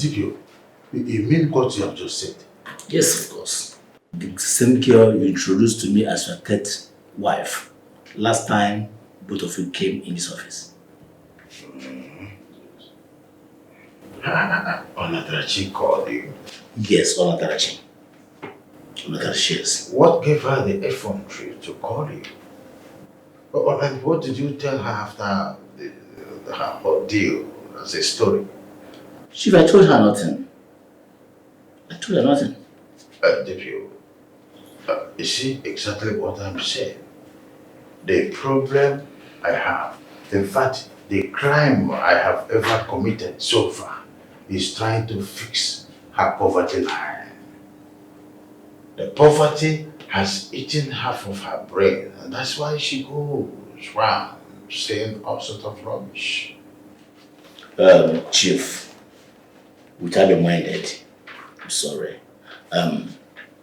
DPO, you mean what you have just said? Yes, of course. The same girl you introduced to me as your third wife. Last time, both of you came in this office. Onatarachi called you? Yes, Onatarachi. Onatarachi, yes. What gave her the effrontery to call you? And what did you tell her after her ordeal as a story? Chief, I told her nothing. I told her nothing. DPO, you see exactly what I'm saying. The problem I have, in fact, the crime I have ever committed so far is trying to fix her poverty line. The poverty has eaten half of her brain, and that's why she goes round saying all sorts of rubbish. Chief, without being minded, I'm sorry.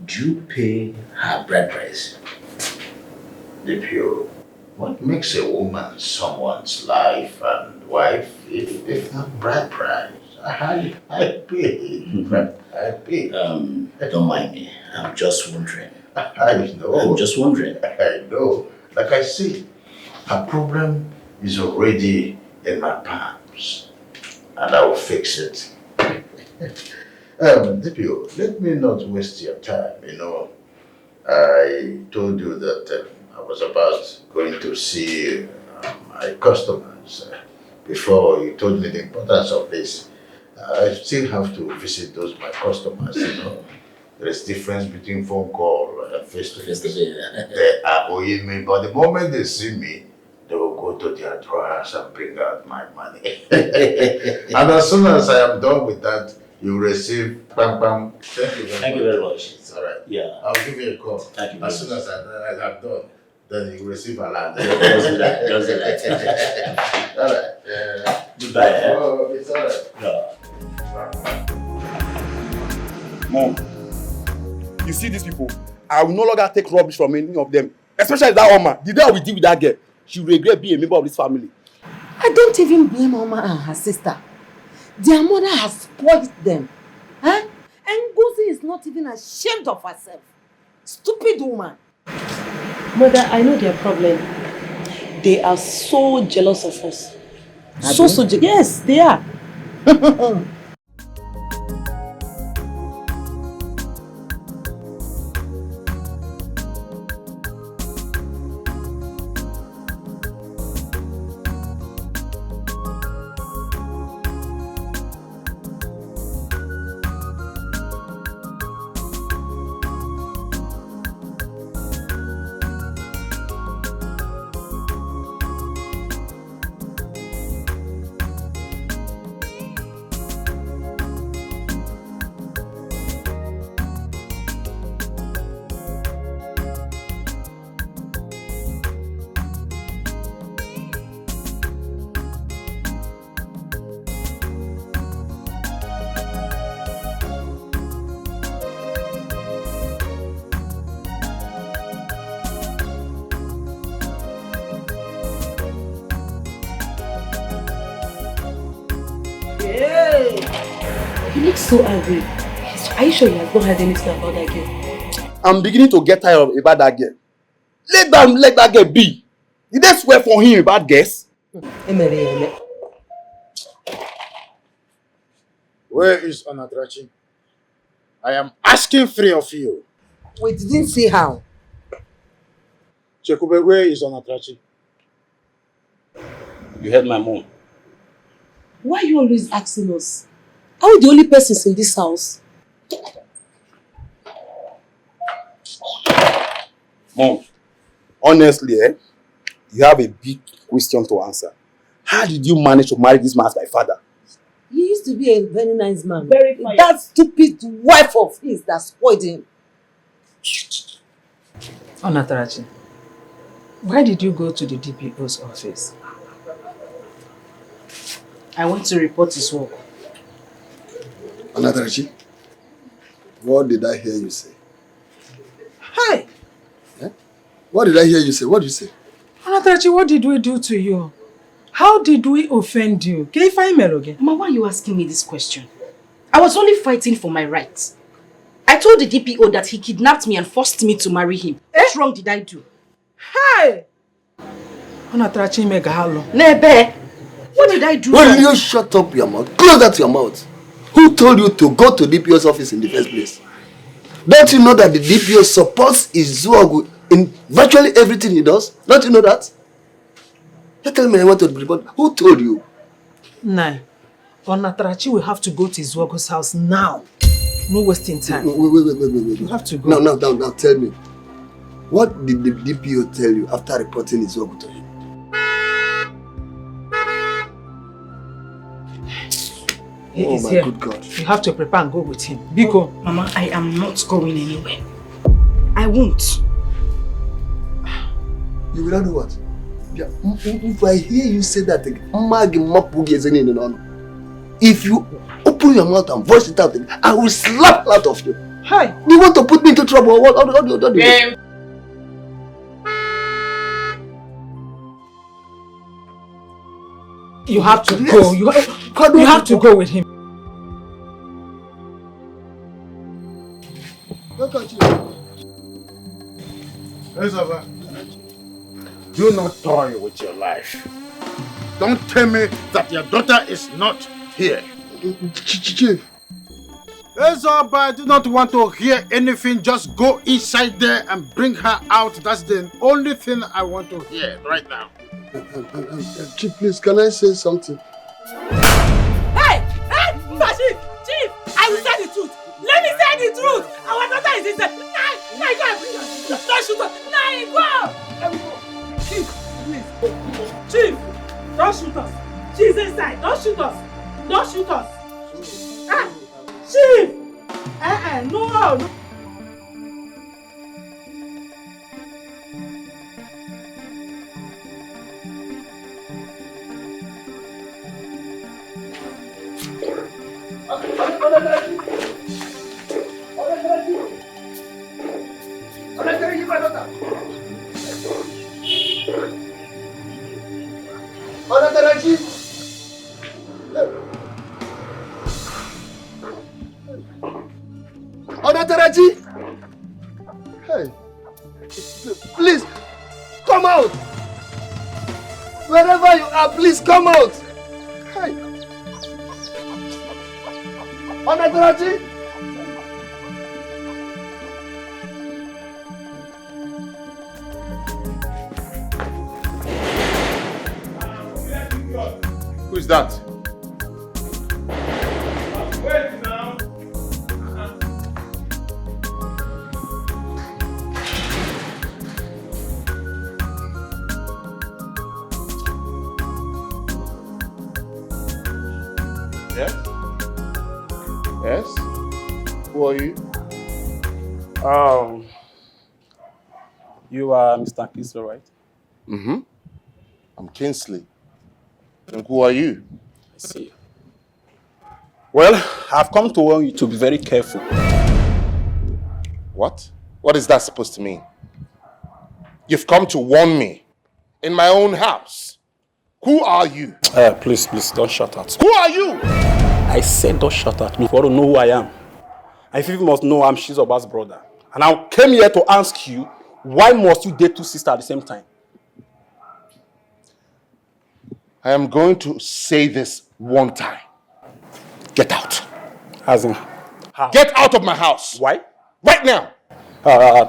Do you pay her bride price? DPO, what makes a woman someone's life and wife if not bride price? I pay. I pay. Don't mind me. I'm just wondering. I know. I'm just wondering. I know. Like I say, her problem is already in my palms, and I will fix it. DPO, let me not waste your time. You know, I told you that I was about going to see my customers before you told me the importance of this. I still have to visit those my customers, you know. There is difference between phone call and face-to-face. They are owing me, but the moment they see me, they will go to their drawers and bring out my money. And as soon as I am done with that, you receive bam bam. Thank you very much. It's all right. Yeah. I'll give you a call. Thank you. As soon as I'm done, then you receive a land. Just do that. Just do that. All right. Goodbye. Oh, it's all right. Yeah. Mom, you see these people, I will no longer take rubbish from any of them. Especially that woman. The day I will deal with that girl, she will regret being a member of this family. I don't even blame Mama and her sister. Their mother has spoiled them. Huh? And Ngozi is not even ashamed of herself. Stupid woman. Mother, I know their problem. They are so jealous of us. So jealous. Yes, they are. So angry. Are you sure you have not heard anything about that girl? I'm beginning to get tired about that girl. Let that girl be. Did they swear for him about girls? Where is Onatrachi? I am asking three of you. We didn't see how. Chekube, where is Onatrachi? You heard my mom. Why are you always asking us? Are we the only persons in this house? Mom, honestly, you have a big question to answer. How did you manage to marry this man as my father? He used to be a very nice man. Very fine. That stupid wife of his that spoiled him. Onatarachi, why did you go to the DPO's office? I want to report his work. Onatarachi, what did I hear you say? Hi! Yeah? What did I hear you say? What did you say? Onatarachi, what did we do to you? How did we offend you? Can you find Meloge? Mama, why are you asking me this question? I was only fighting for my rights. I told the DPO that he kidnapped me and forced me to marry him. What wrong did I do? Hey! Nebe! What did I do? Will you shut up your mouth? Close that your mouth. Who told you to go to DPO's office in the first place? Don't you know that the DPO supports Izuogu in virtually everything he does? Don't you know that? You tell me I want to report. Who told you? Nah. Onatarachi will have to go to Izuogu's house now. No wasting time. Wait. You have to go. Now, tell me. What did the DPO tell you after reporting Izuogu to you? He Oh is my here. good God. You have to prepare and go with him. Biko. Mama, I am not going anywhere. I won't. You will not do what? Yeah. If I hear you say that again, if you open your mouth and voice it out again, I will slap out of you. Hi. Do you want to put me into trouble or what? What do you want? You have to Yes. go. You have to go with him. Look at you. Elizabeth, do not toy with your life. Don't tell me that your daughter is not here. Chief. Elizabeth, I do not want to hear anything. Just go inside there and bring her out. That's the only thing I want to hear right now. Chief, please, can I say something? Hey! Chief! I will say the truth. Let me say the truth. Our daughter is inside. Nai, go and bring her. Don't shoot her. Nai, go! Let me go. Chief, please. Chief, don't shoot us. She's inside. Don't shoot us. Don't shoot us. Chief! No. Onatarachi! Hey, please, come out! Wherever you are, please come out! Hey! Onatarachi! Who is that? Wait now. Yes? Yes? Who are you? You are Mr. Kingsley, right? Mm-hmm. I'm Kingsley. And who are you? I see. Well, I've come to warn you to be very careful. What? What is that supposed to mean? You've come to warn me in my own house. Who are you? Please, don't shout at me. Who are you? I said don't shout at me if you want to know who I am. I think you must know I'm Shizoba's brother. And I came here to ask you, why must you date two sisters at the same time? I am going to say this one time. Get out. As in, how? Get out of my house. Why? Right now.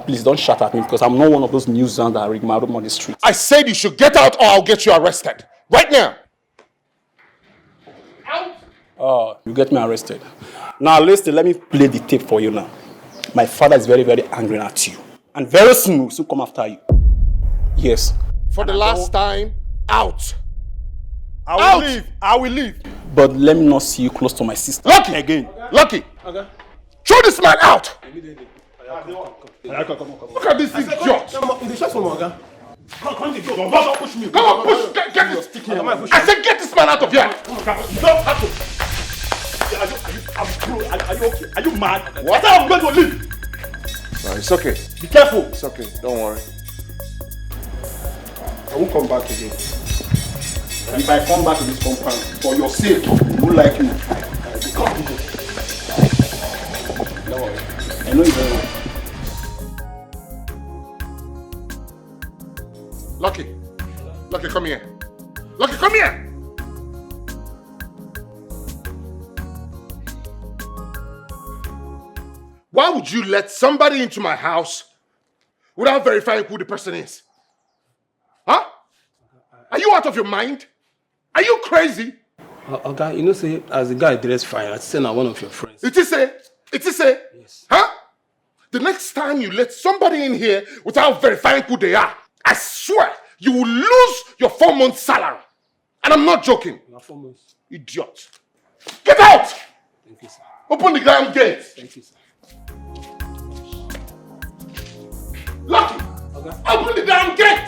Please don't shout at me because I'm not one of those nuisance that rig my room on the street. I said you should get out or I'll get you arrested. Right now. Out. You get me arrested. Now listen, let me play the tape for you now. My father is very, very angry at you. And very soon we'll come after you. Yes. For the last time, out. I will leave. But let me not see you close to my sister. Lucky. Again. Lucky. Okay. Throw this man out. Look at this idiot. Come on, push me. Come on, push. Get this. I said get this man out of here. Are you okay? Are you mad? What? I'm going to leave. No, it's okay. Be careful. It's okay. Don't worry. I won't come back again. And if I come back to this compound, for your sake, you won't like me. Come here. know you very well. Lucky. Lucky, come here. Lucky, come here! Why would you let somebody into my house without verifying who the person is? Huh? Are you out of your mind? Are you crazy? Okay, you know, say, as the guy dressed fine, I say now one of your friends. It is a? Yes. Huh? The next time you let somebody in here without verifying who they are, I swear you will lose your 4-month salary. And I'm not joking. You have 4 months. Idiot. Get out! Thank you, sir. Open the damn gate. Thank you, sir. Lucky! Okay. Open the damn gate!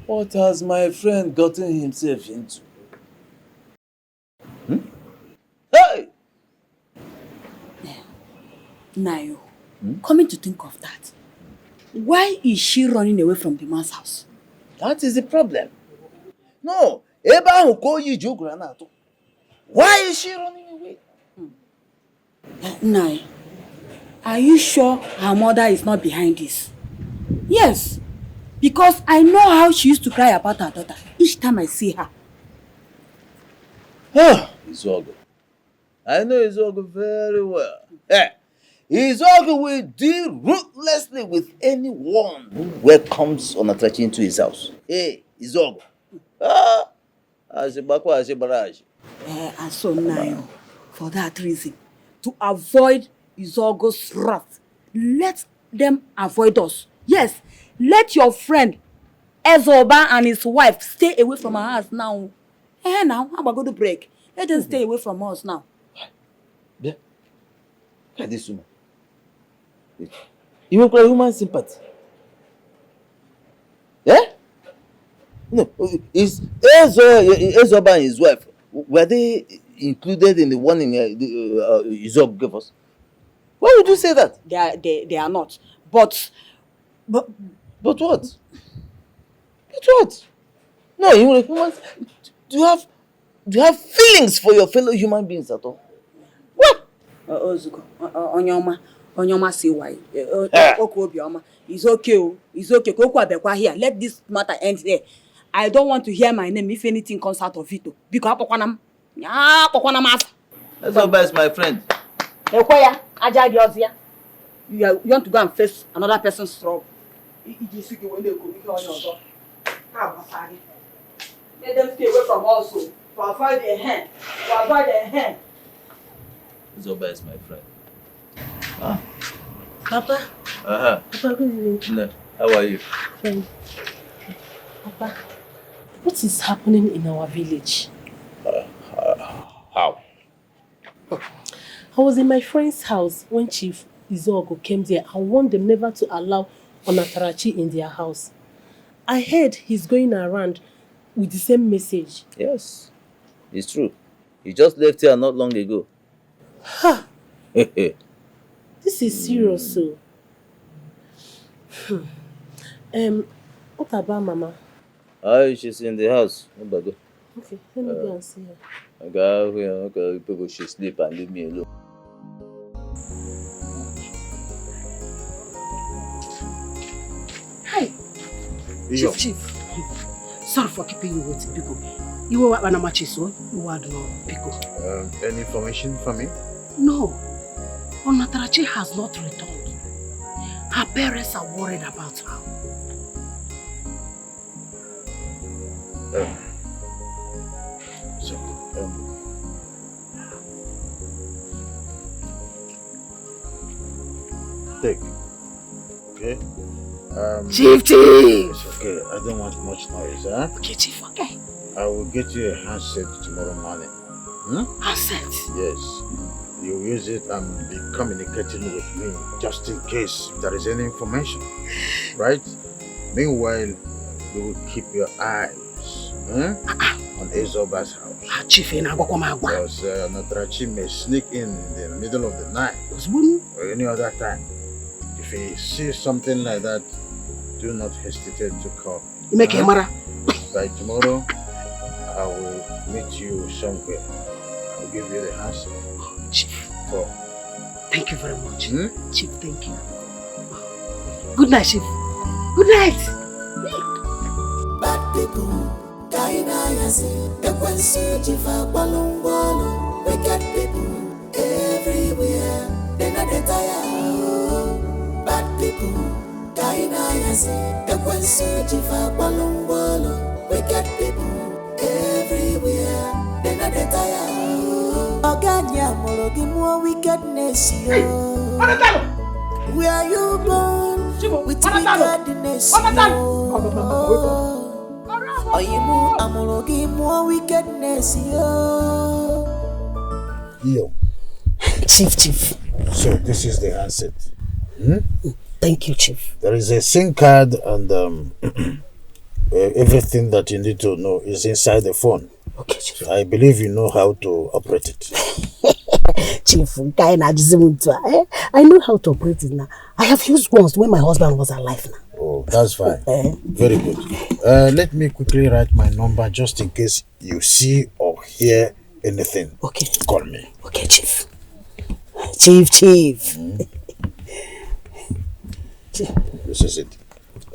What has my friend gotten himself into? Hey! Nayo, coming to think of that, why is she running away from the man's house? That is the problem. No, why is she running away? Nayo, are you sure her mother is not behind this? Yes, because I know how she used to cry about her daughter each time I see her. Izogo. I know Izogo very well. Izogo will deal ruthlessly with anyone who welcomes Onatarachi into his house. Hey, Izogo. And so now, for that reason, to avoid Izogo's wrath, let them avoid us. Yes, let your friend Ezoba and his wife stay away from our house now. Now, how about go to break? Let them stay away from us now. Yeah. Look at this woman. You will cry human sympathy. Yeah? No, is Ezoba and his wife, were they included in the one in Izog gave us? Why would you say that? They are not. But what? But what? No, you will humans. Do you have feelings for your fellow human beings at all? What? Ozuko, Onyoma say why? It's okay. It's okay. Here. Let this matter end here. I don't want to hear my name if anything comes out of it. Because Ezoba is my friend. You want to go and face another person's trouble. Let them stay away from us to avoid a hand. Ezoba is my friend. Papa. Papa, good evening. No. How are you? Fine. Papa, what is happening in our village? How? I was in my friend's house when Chief Izogo came there and warned them never to allow Onatarachi in their house. I heard he's going around with the same message. Yes, it's true. He just left here not long ago. Ha! This is serious, so. What about Mama? She's in the house. Okay, let me go and see her. Okay, people should sleep and leave me alone. Hi. Chief. Sorry for keeping you waiting, Pico. You were what I'm so you were no Pico. Any information for me? No. Onatarachi has not returned. Her parents are worried about her. Take. Okay. Chief! It's okay. I don't want much noise, huh? Okay, Chief, okay. I will get you a handset tomorrow morning. Handset? Yes. You use it and be communicating with me just in case if there is any information. Right? Meanwhile, you will keep your eyes On Ezoba's house. Chief, because Natrachi may sneak in the middle of the night or any other time. If he sees something like that, do not hesitate to call me. By tomorrow, I will meet you somewhere. I'll give you the answer. Chief. For. Thank you very much. Chief, thank you. Good night, Chief. Good night. Bad people, wicked people everywhere. They're not tired. Bad people, wicked people everywhere. They're not tired. Oganya mologi more wickedness, yo. Where you born with wickedness, yo. Oyimu amologi more wickedness, yo. Yo. Chief. So this is the handset. Thank you, Chief. There is a SIM card and everything that you need to know is inside the phone. Okay, Chief. So I believe you know how to operate it. Chief, I know how to operate it now. I have used once when my husband was alive now. Oh, that's fine. Very good. Let me quickly write my number just in case you see or hear anything. Okay. Call me. Okay, Chief. Chief. This is it.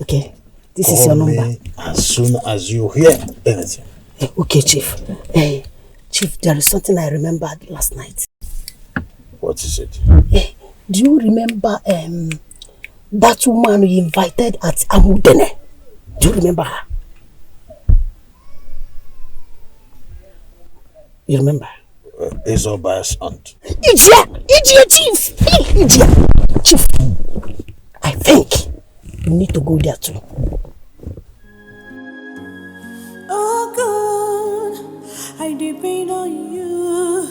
Okay. This is your number. Call me as soon as you hear anything. Okay, Chief. Chief, there is something I remembered last night. What is it? Do you remember that woman we invited at Amudene? Do you remember her? You remember? Ezoba's aunt. Idiot, Chief! Idiot! Chief, I think you need to go there too. Oh God, I depend on you.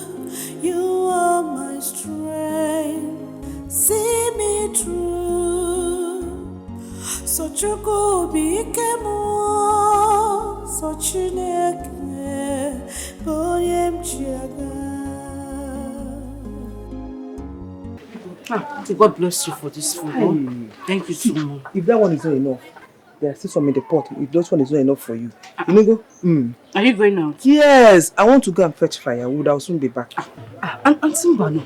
You are my strength. See me through. Such a go be more. Such a neck. God bless you for this food. Hey. Thank you so much. If that one is not enough, there are still some in the pot. If that one is not enough for you, you know go. Are you going out? Yes, I want to go and fetch firewood. I'll soon be back. And Simbano,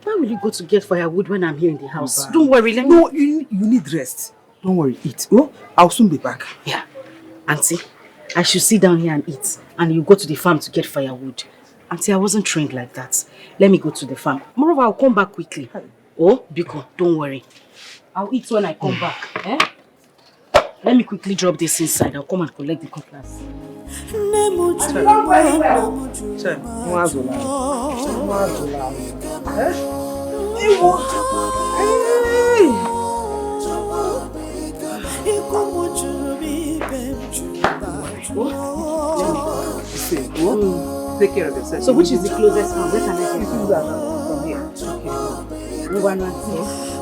why will you go to get firewood when I'm here in the house? Don't worry, let me. No, you need rest. Don't worry, eat. Oh, I'll soon be back. Yeah, Auntie, I should sit down here and eat, and you go to the farm to get firewood. Auntie, I wasn't trained like that. Let me go to the farm. Moreover, I'll come back quickly. Oh, Biko, don't worry. I'll eat when I come back. Let me quickly drop this inside. I'll come and collect the cutlass. Take care of yourself. So which is the closest one? Where can I get from here? Okay.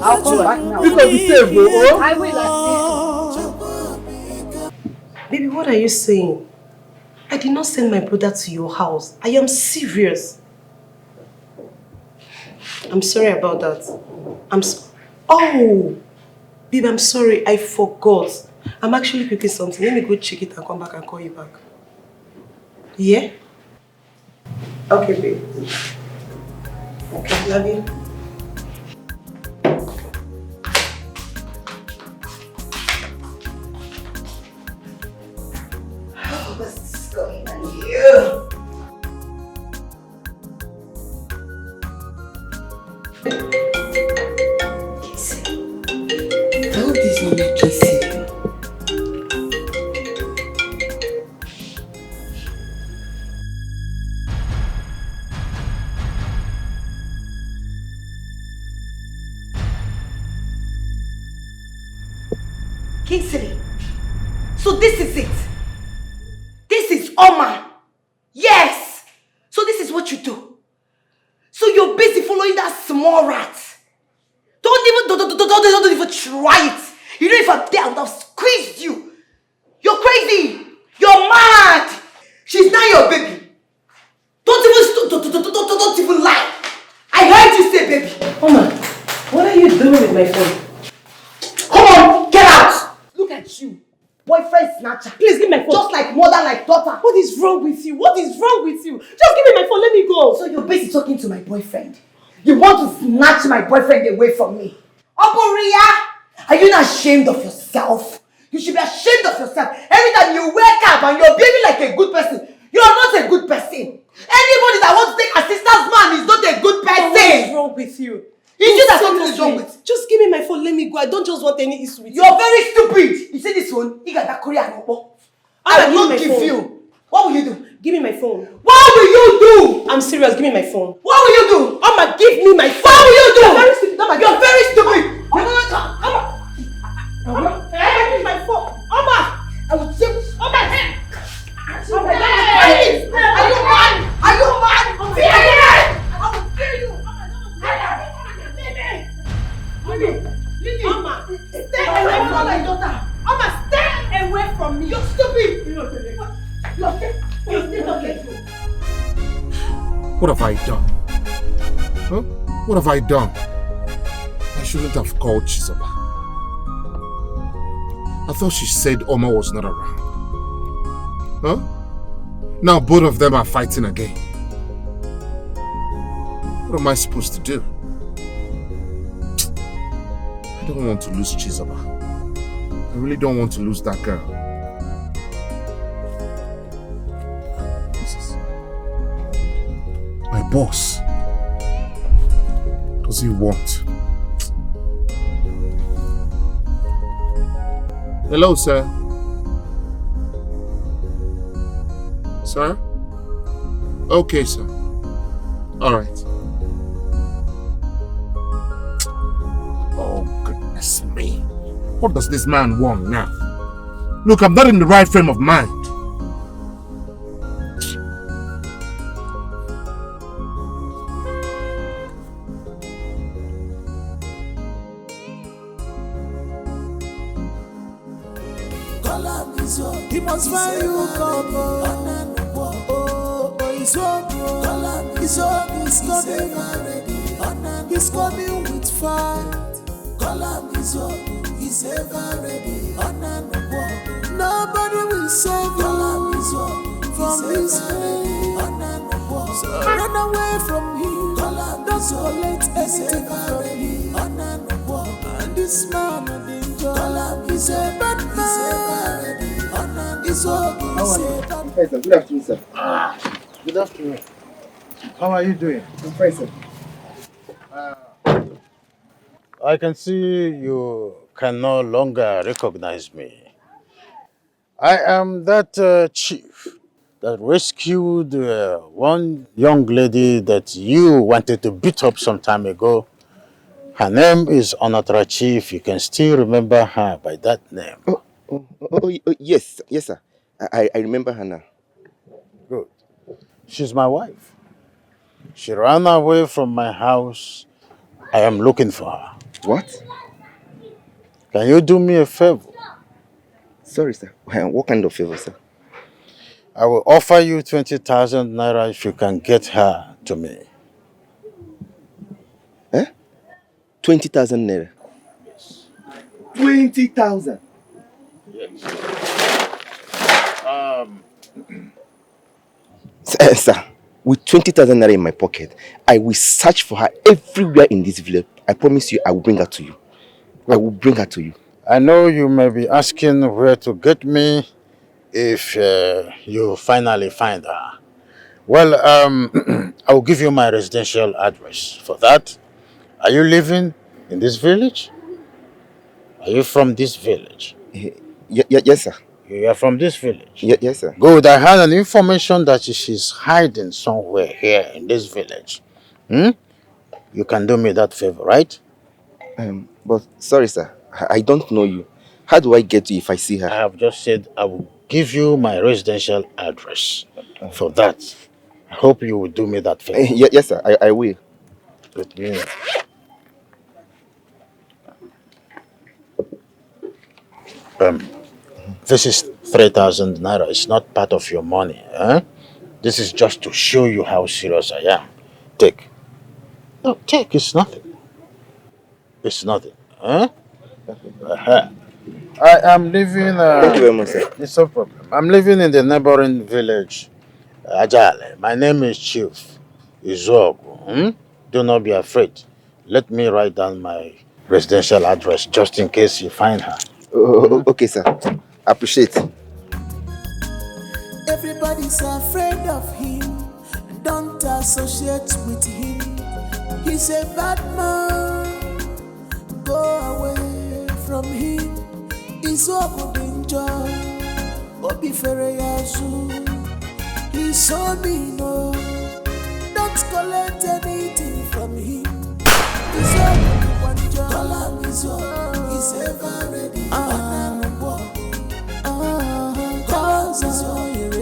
I'll come back now. Because be safe, bro. I will. Baby, what are you saying? I did not send my brother to your house. I am serious. I'm sorry about that. Oh! Babe, I'm sorry. I forgot. I'm actually cooking something. Let me go check it and come back and call you back. Yeah? Okay, babe. Okay, love you. What's going on here? Kissing. I hope this is not kissing. Kingsley, so this is it. This is Oma. Yes. So this is what you do. So you're busy following that small rat. Don't even try it. You know if I'm there, I would have squeezed you. You're crazy. You're mad. my phone. Come on, get out! Look at you. Boyfriend snatcher. Please give me my phone. Just like mother, like daughter. What is wrong with you? What is wrong with you? Just give me my phone, let me go. So you're busy talking to my boyfriend. You want to snatch my boyfriend away from me. Uncle Ria, are you not ashamed of yourself? You should be ashamed of yourself. Every time you wake up and you're behaving like a good person, you are not a good person. Anybody that wants to take a sister's man is not a good person. What is wrong with you? Is it that something is wrong with? Just give me my phone, let me go. I don't just want any issue with you. You're very stupid. You see this one? You got that Korean opo. I will not give you. What will you do? Give me my phone. What will you do? I'm serious, give me my phone. What will you do? Oma, give me my phone. What will you do? You're very stupid. Oma, you're very stupid. Oma, give me my phone. Oma, I will take. Oma, Oma, please. Are you mad? Are you mad? I will kill you. Oma, stay away from my daughter. Oma, stay away from me. You're stupid. You're still talking. What have I done? Huh? What have I done? I shouldn't have called Chizoba. I thought she said Oma was not around. Huh? Now both of them are fighting again. What am I supposed to do? I don't want to lose Chizoba. I really don't want to lose that girl. My boss. What does he want? Hello, sir. Sir? Okay, sir. All right. Oh, goodness me. What does this man want now? Look, I'm not in the right frame of mind. He must find you, come on. Oh, he's coming. He's coming with fight. He's ever ready. Nobody will save you from his pain. So run away from him. Don't collect anything from him. And this man of danger, he's a bad man. He's all Good afternoon, sir. Good afternoon. How are you doing? I'm fine, sir. I can see you can no longer recognize me. I am that chief that rescued one young lady that you wanted to beat up some time ago. Her name is Onatrachi, if you can still remember her by that name. Yes, sir. I remember her now. Good. She's my wife. She ran away from my house. I am looking for her. What? Can you do me a favor? Sorry, sir. What kind of favor, sir? I will offer you 20,000 naira if you can get her to me. 20,000 naira? Yes. 20,000? Yes. Sir, with 20,000 naira in my pocket, I will search for her everywhere in this village. I promise you, I will bring her to you. I will bring her to you. I know you may be asking where to get me if you finally find her. Well, I will give you my residential address. For that, are you living in this village? Are you from this village? Yes, sir. You are from this village? Yes, sir. Good. I had an information that she's hiding somewhere here in this village. You can do me that favor, right? But sorry, sir. I don't know you. How do I get you if I see her? I have just said I will give you my residential address. For that, I hope you will do me that favor. Yes, sir. I will. With me. This is 3,000 naira. It's not part of your money. This is just to show you how serious I am. Take. No, take. It's nothing. It's nothing. Huh? I am living. Thank you very much, sir. It's no problem. I'm living in the neighboring village, Ajale. My name is Chief Izogu. Do not be afraid. Let me write down my residential address just in case you find her. Okay, sir. Appreciate. Everybody's afraid of him. Don't associate with him. He's a bad man. Go away from him. He's so good danger. Obi Fereyazu. He's so mean. Don't collect anything from him. He's so good danger. He's ever ready.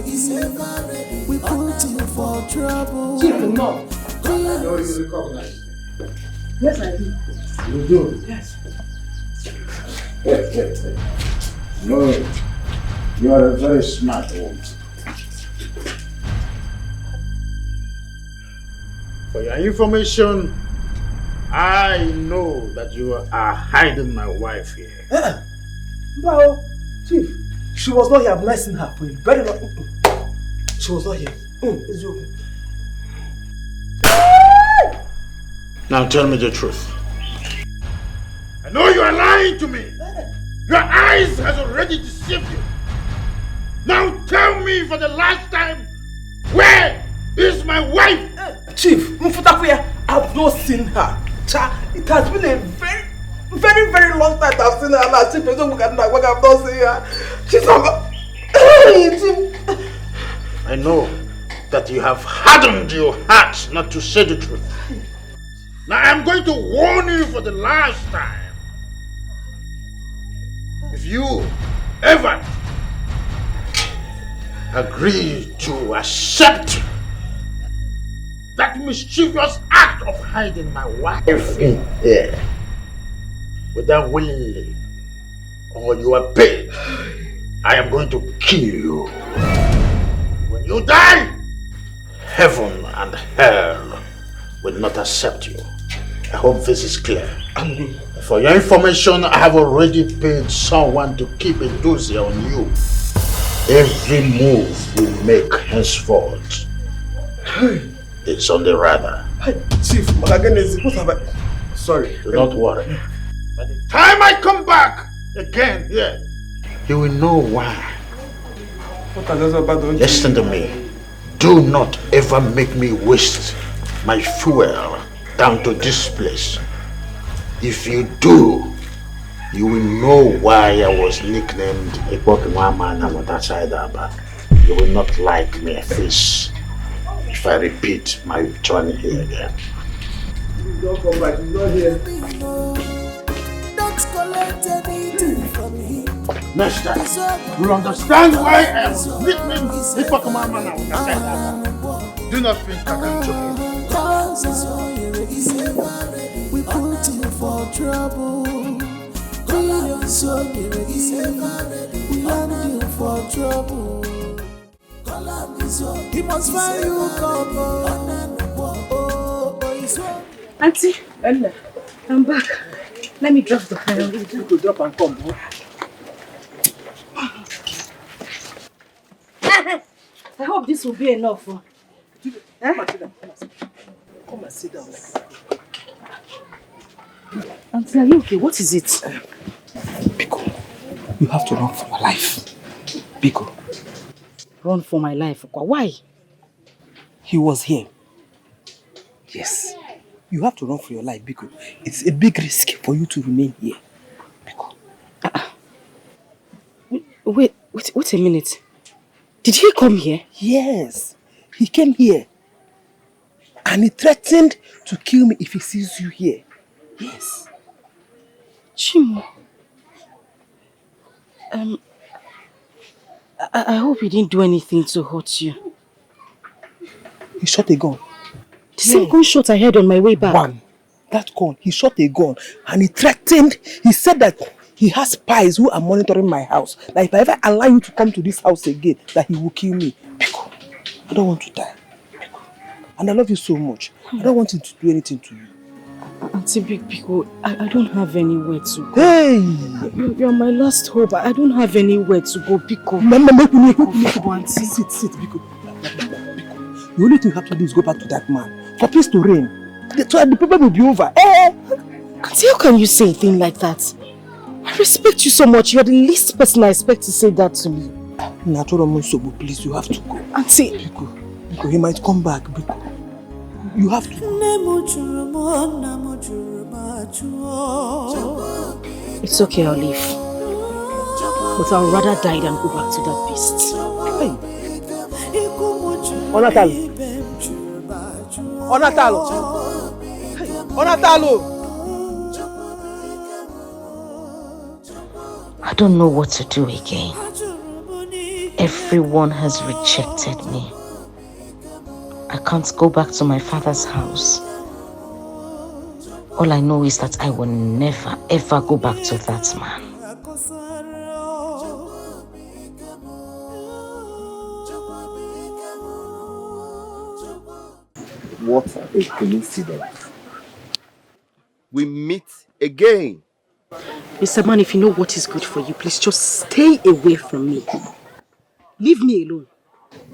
He's ever ready. We put him for trouble. Chief, no. I know you recognize me. Yes, I do. You do? Yes. No, you are a very smart woman. For your information, I know that you are hiding my wife here. No, Chief, she was not here. I've not seen her for a very long time. She was not here. It's joking. Now tell me the truth. I know you are lying to me. Your eyes has already deceived you. Now tell me for the last time, where is my wife? Chief, Mfutakuya, I've not seen her. It has been a very long time that I've seen her. And Chief, I've not seen her. She's not. I know that you have hardened your heart not to say the truth. Now I'm going to warn you for the last time. If you ever agree to accept that mischievous act of hiding my wife in here without willingly, or you are paid, I am going to kill you. When you die, heaven and hell will not accept you. I hope this is clear. For your information, I have already paid someone to keep a dozy on you. Every move we make henceforth is on the radar. Chief, what have I... Sorry. Do not worry. By the time I come back again here, you will know why. Listen to me. Do not ever make me waste my fuel down to this place. If you do, you will know why I was nicknamed a Pokemon man on that side. But you will not like me fish if I repeat my journey here again. Don't come back, he's not here. Don't collect anything from him. Next time, you'll understand why I was nicknamed a Pokemon man on that side. Do not think that I'm joking. We put him for trouble. We land him for trouble. He must find you, Auntie, I'm back. Let me drop the file. You could drop and come. I hope this will be enough. Come and sit down. Auntie, are you okay? What is it? Biko, you have to run for your life. Biko. Run for my life? Why? He was here. Yes. You have to run for your life, Biko. It's a big risk for you to remain here. Biko. Wait a minute. Did he come here? Yes. He came here. And he threatened to kill me if he sees you here. Yes. Chimo. I hope he didn't do anything to hurt you. He shot a gun. The same gunshot I heard on my way back. One. That gun. He shot a gun. And he threatened. He said that he has spies who are monitoring my house. That if I ever allow you to come to this house again, that he will kill me. Biko, I don't want to die. Biko. And I love you so much. I don't want him to do anything to you. Auntie Biko, I don't have anywhere to go. Hey! You're my last hope. I don't have anywhere to go, Biko. Mama, make me go, Auntie. Sit, Biko. Biko. The only thing you have to do is go back to that man. For peace to reign. The problem will be over. Auntie, how can you say a thing like that? I respect you so much. You're the least person I expect to say that to me. Naturo Monsobo, please, you have to go. Auntie. Biko, he might come back, Biko. You have to go. It's okay, I'll leave. But I'll rather die than go back to that beast. Hey. Onatalo. I don't know what to do again. Everyone has rejected me. I can't go back to my father's house. All I know is that I will never ever go back to that man. What a coincidence. We meet again. Mr. Man, if you know what is good for you, please just stay away from me. Leave me alone.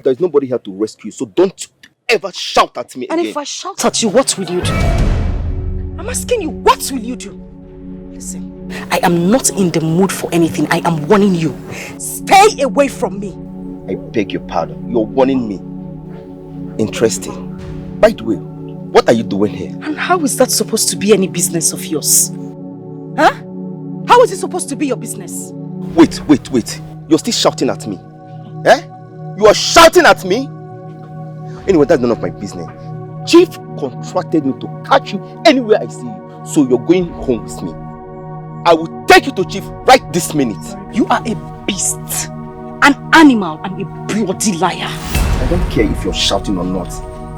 There's nobody here to rescue, so don't ever shout at me again. And if I shout at you, what will you do? I'm asking you, what will you do? Listen, I am not in the mood for anything. I am warning you. Stay away from me. I beg your pardon. You're warning me. Interesting. By the way, what are you doing here? And how is that supposed to be any business of yours? Huh? How is it supposed to be your business? Wait. You're still shouting at me. Eh? You are shouting at me? Anyway, that's none of my business. Chief contracted me to catch you anywhere I see you. So you're going home with me. I will take you to Chief right this minute. You are a beast, an animal, and a bloody liar. I don't care if you're shouting or not.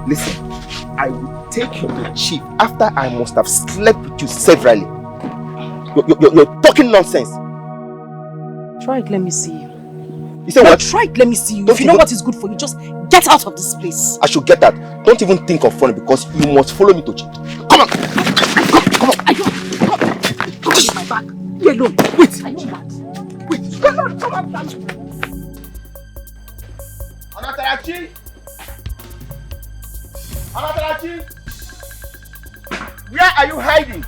Listen, I will take you to Chief after I must have slept with you severally. You're talking nonsense. Try it, let me see you. You say what? Try it, let me see you. Don't if you know what is good for you, just get out of this place. I should get that. Don't even think of running because you must follow me to Chief. Come on! Come on! Come on, my back. You alone. Wait. Are you mad? Wait. Come on, come on. Anatarachi! Anatarachi! Where are you hiding?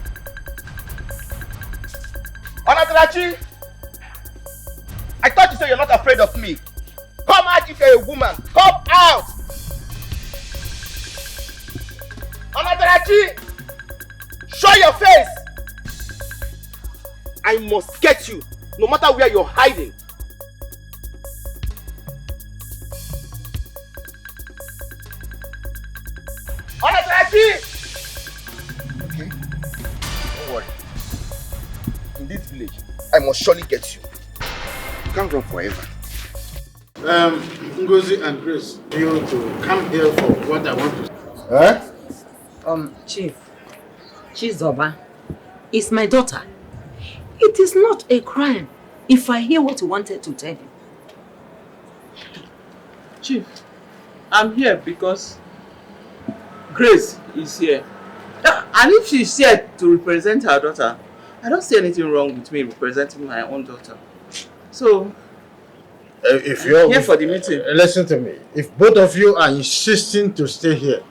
Anatarachi! I thought you said you're not afraid of me. Come out if you're a woman. Come out! Anatarachi! Show your face! I must get you, no matter where you're hiding. Anatarachi! Okay? Don't worry. In this village, I must surely get you. You can't run forever. Ngozi and Grace, you to come here for what I want to say. Chief Zoba, it's my daughter. It is not a crime if I hear what you wanted to tell you. Chief, I'm here because Grace is here. And if she's here to represent her daughter, I don't see anything wrong with me representing my own daughter. So, if you're here for the meeting. Listen to me. If both of you are insisting to stay here,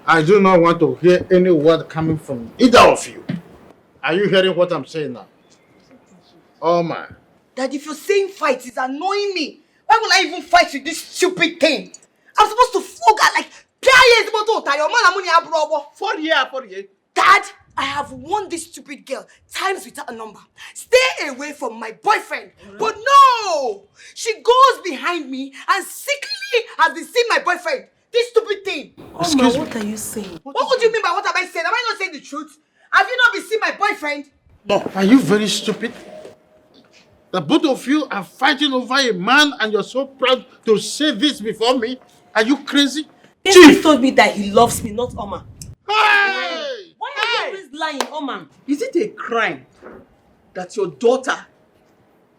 I do not want to hear any word coming from either of you. Are you hearing what I'm saying now? Oh man. Dad, if you're saying fight, it's annoying me. Why would I even fight with this stupid thing? I'm supposed to flog her like 4 years. Dad, I have won this stupid girl times without a number. Stay away from my boyfriend. But no! She goes behind me and secretly has been seeing my boyfriend. This stupid thing. Excuse me. What are you saying? What would you mean by what am I saying? Am I not saying the truth? Have you not been seeing my boyfriend? No. Are you very stupid? That both of you are fighting over a man and you're so proud to say this before me? Are you crazy? Chief told me that he loves me, not Oma. Hey! Why are you always lying, Oma? Is it a crime that your daughter,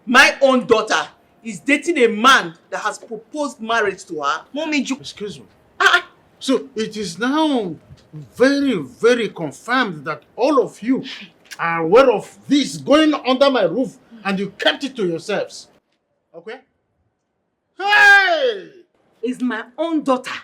my own daughter, is dating a man that has proposed marriage to her? Mommy, excuse me. So it is now very, very confirmed that all of you are aware of this going under my roof and you kept it to yourselves. Okay? Hey! It's my own daughter.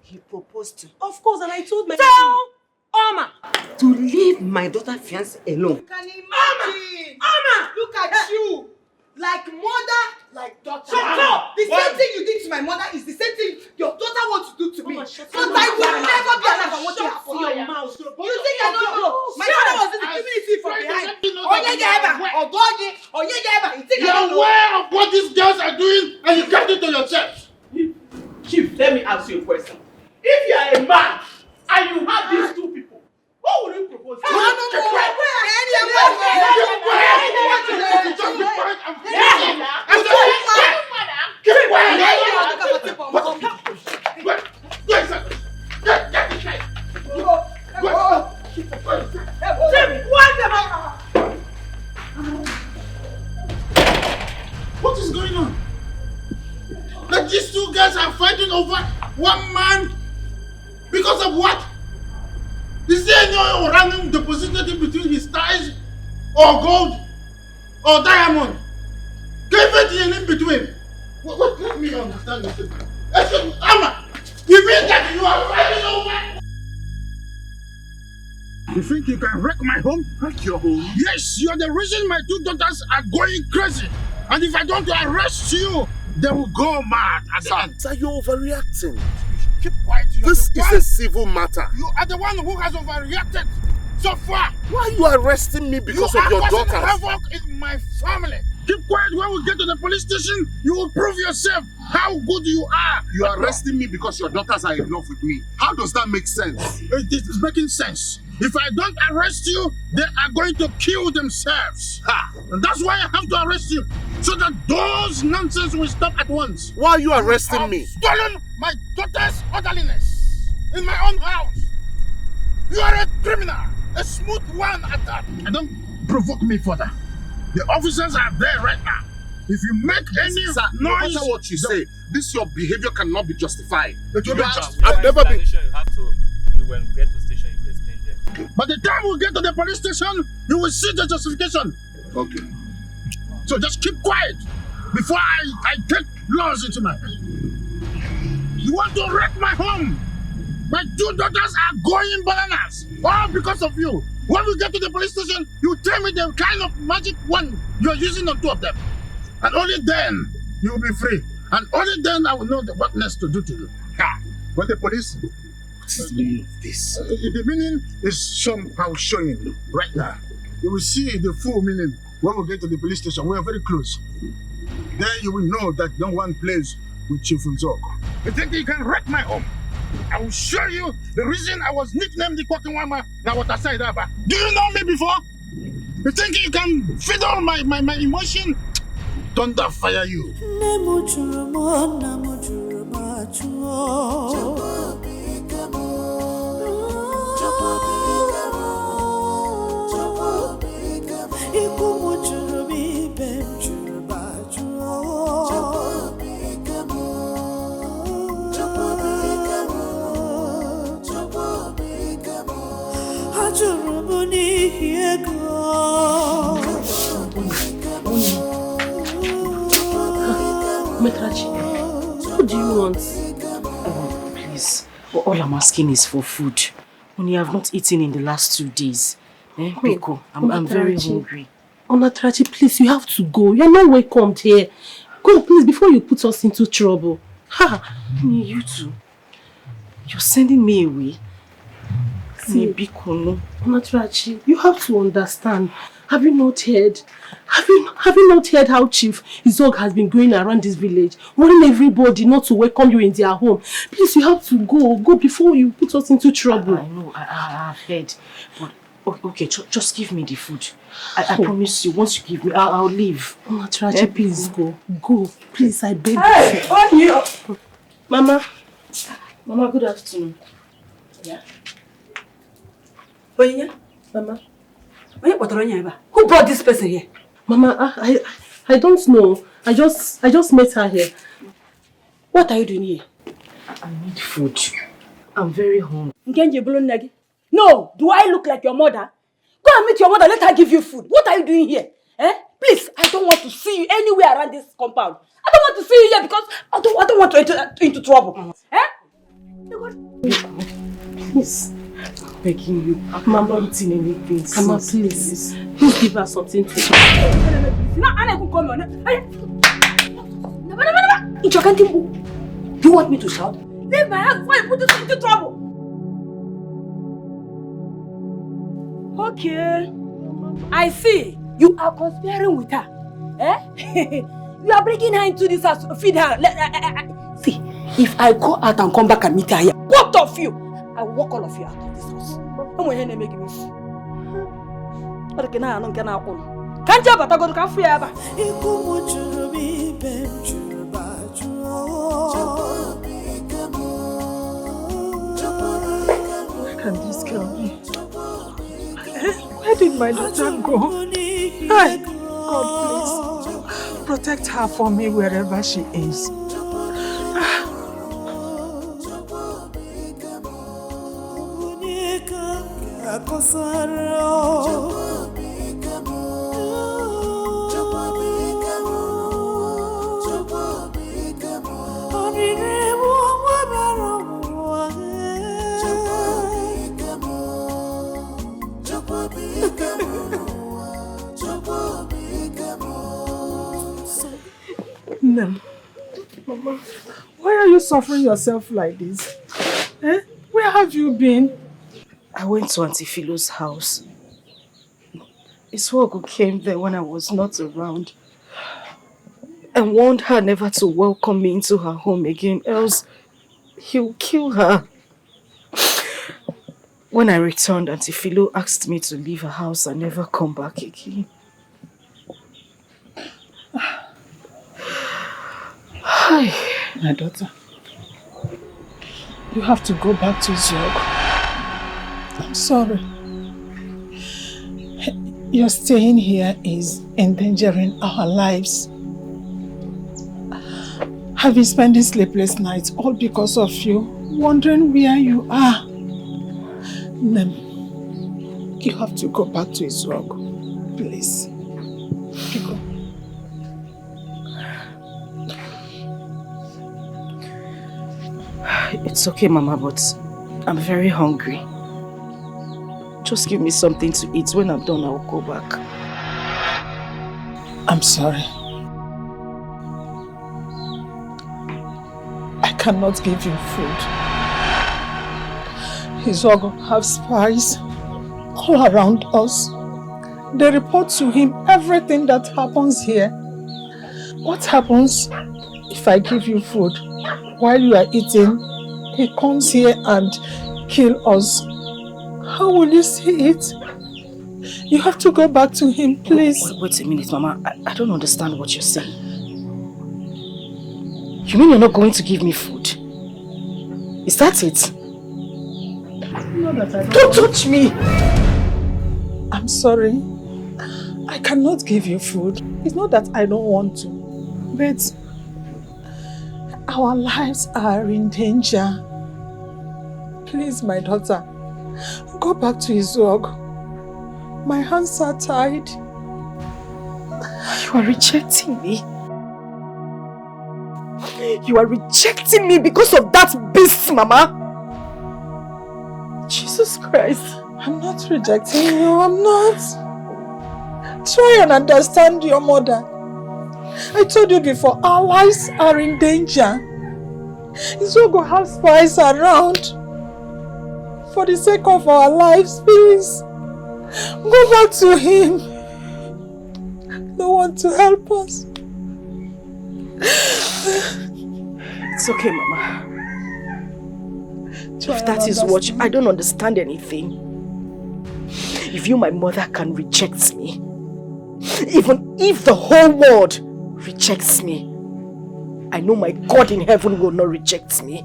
He proposed to. Of course, and I told my Tell Oma to leave my daughter fiancé alone. You can imagine. Oma! Look at you. Like mother, like daughter. Shut up! The same thing you did to my mother is the same thing your daughter wants to do to me. Because I will never be alive for what you have for your mouth. You think I don't know? My father was discriminating from behind. You are aware of what these girls are doing and you kept it to yourself. Chief, let me ask you a question. If you are a man and you have these two people, what would you propose to? What is going on? That these two girls are fighting over one man because of what? Is there any uranium deposited in between his thighs, or gold, or diamond? Everything in between. What? Let me understand this. Amma, you mean that you are fighting over? You think you can wreck my home? Wreck your home? Yes, you are the reason my two daughters are going crazy. And if I don't arrest you, they will go mad. Sir, you're overreacting. Keep quiet. This is a civil matter. You are the one who has overreacted so far. Why are you arresting me because of your daughters? You are causing havoc in my family. Keep quiet. When we get to the police station, you will prove yourself how good you are. You are arresting me because your daughters are in love with me. How does that make sense? It is making sense. If I don't arrest you, they are going to kill themselves. And that's why I have to arrest you. So that those nonsense will stop at once. Why are you arresting me? Stolen my daughter's orderliness in my own house. You are a criminal. A smooth one at that. And don't provoke me further. The officers are there right now. If you make any Sir, noise, no matter what you say, this your behavior cannot be justified. I've never been. You have to. When we get to station, you will explain there. By the time we get to the police station, you will see the justification. Okay. So just keep quiet before I take laws into my hand. You want to wreck my home? My two daughters are going bananas. All because of you. When we get to the police station, you tell me the kind of magic wand you're using on two of them. And only then you will be free. And only then I will know what next to do to you. When the police... What is the meaning of this? The meaning is somehow showing right now. You will see the full meaning when we get to the police station. We are very close. There you will know that no one plays with Chief Nzog. You think you can wreck my home? I will show you the reason I was nicknamed the Quacking Wama Nawatasai Daba. Do you know me before? You think you can fiddle my emotion? Thunder fire you. Metrachi, what do you want? Oh, please. All I'm asking is for food. When you have not eaten in the last 2 days. Biko, I'm very hungry. Onatrachi, please, you have to go. You're not welcomed here. Go, please, before you put us into trouble. You too. You're sending me away. See, Biko, no. Onatrachi, you have to understand. Have you not heard? Have you not heard how Chief Izog has been going around this village, warning everybody not to welcome you in their home? Please, you have to go. Go before you put us into trouble. I know, I've heard. But, okay, just give me the food. I promise you, once you give me, I'll leave. Onatrachi, please go. Go. Please, I beg you. Hey, on you! Mama, good afternoon. Yeah. Mama. Who brought this person here? Mama, I don't know. I just met her here. What are you doing here? I need food. I'm very hungry. No, do I look like your mother? Go and meet your mother, let her give you food. What are you doing here? Please, I don't want to see you anywhere around this compound. I don't want to see you here because I don't want to enter into trouble. Please. I'm begging you. I'm not eating anything. Mama, please. Please give her something to eat. Do you want me to shout? Leave my house before you put this into trouble. Okay. I see. You are conspiring with her. You are bringing her into this house to feed her. See, if I go out and come back and meet her here, both of you, I will walk all of you out of this house. I'm going to make me fool. Can't you go to cafe? Where can this girl be? Where did my daughter go? Hey, God, please protect her for me wherever she is. No. Mama, why are you suffering yourself like this? Where have you been? I went to Auntie Philo's house. Iswogo came there when I was not around and warned her never to welcome me into her home again, else he'll kill her. When I returned, Auntie Philo asked me to leave her house and never come back again. Hi, my daughter. You have to go back to Zog. I'm sorry. Your staying here is endangering our lives. I've been spending sleepless nights all because of you, wondering where you are. Nem, you have to go back to Zog, please. Go. It's okay, Mama, but I'm very hungry. Just give me something to eat. When I'm done, I'll go back. I'm sorry. I cannot give you food. Izogo have spies all around us. They report to him everything that happens here. What happens if I give you food while you are eating? He comes here and kills us. How will you see it? You have to go back to him, please. Wait a minute, Mama. I don't understand what you're saying. You mean you're not going to give me food? Is that it? Don't touch me! I'm sorry. I cannot give you food. It's not that I don't want to, but our lives are in danger. Please, my daughter, go back to Izog. My hands are tied. You are rejecting me. You are rejecting me because of that beast, Mama. Jesus Christ. I'm not rejecting you. I'm not. Try and understand your mother. I told you before, our lives are in danger. Izogo has spies around. For the sake of our lives, please. Go back to him. No one to help us. It's okay, Mama. If that is what I don't understand anything. If you, my mother, can reject me, even if the whole world rejects me, I know my God in heaven will not reject me.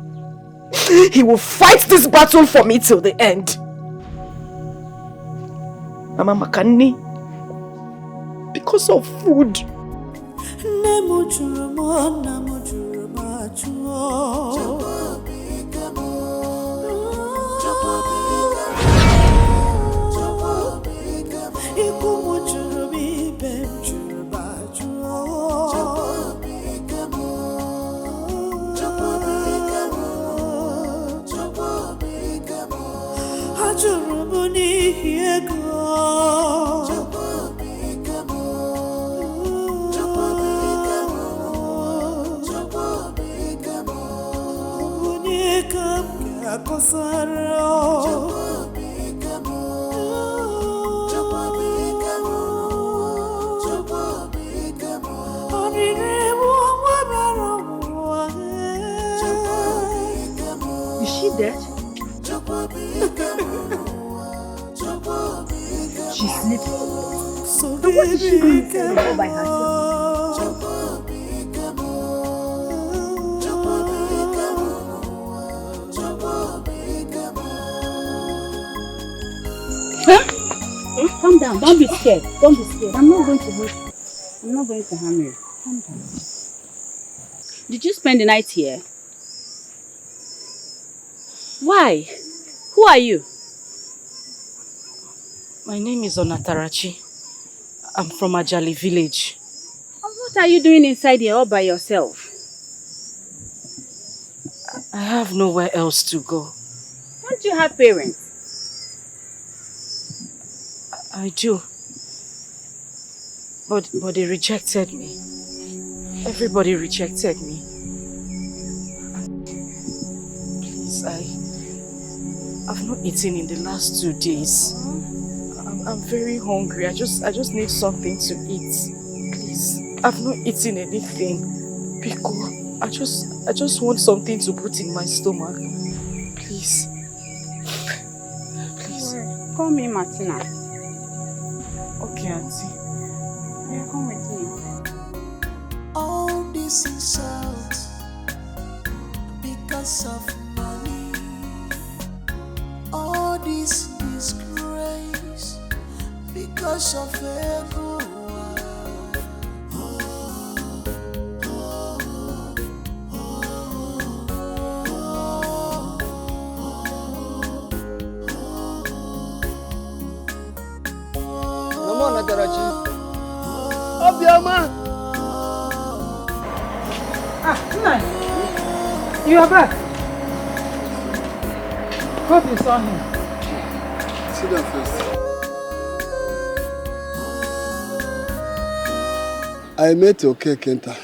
He will fight this battle for me till the end. Mama Makani, because of food. Is she dead? She's sleeping. And what is she doing inside all by herself? Calm down, don't be scared. Don't be scared. I'm not going to hurt you. I'm not going to harm you. Calm down. Did you spend the night here? Why? Who are you? My name is Onatarachi. I'm from Ajali village. And what are you doing inside here all by yourself? I have nowhere else to go. Don't you have parents? I do. But they rejected me. Everybody rejected me. Please, I've not eaten in the last 2 days. I'm very hungry. I just need something to eat. Please, I've not eaten anything. Pico, I just want something to put in my stomach. Please. Please. Call me Martina. Okay, Auntie. Yeah, come with me. All this insult because of money. All this disgrace because of ego. Mama Natarachi. Obiama. Nai, you are back. Hope you saw him. Sit down first. I met Oke Kenta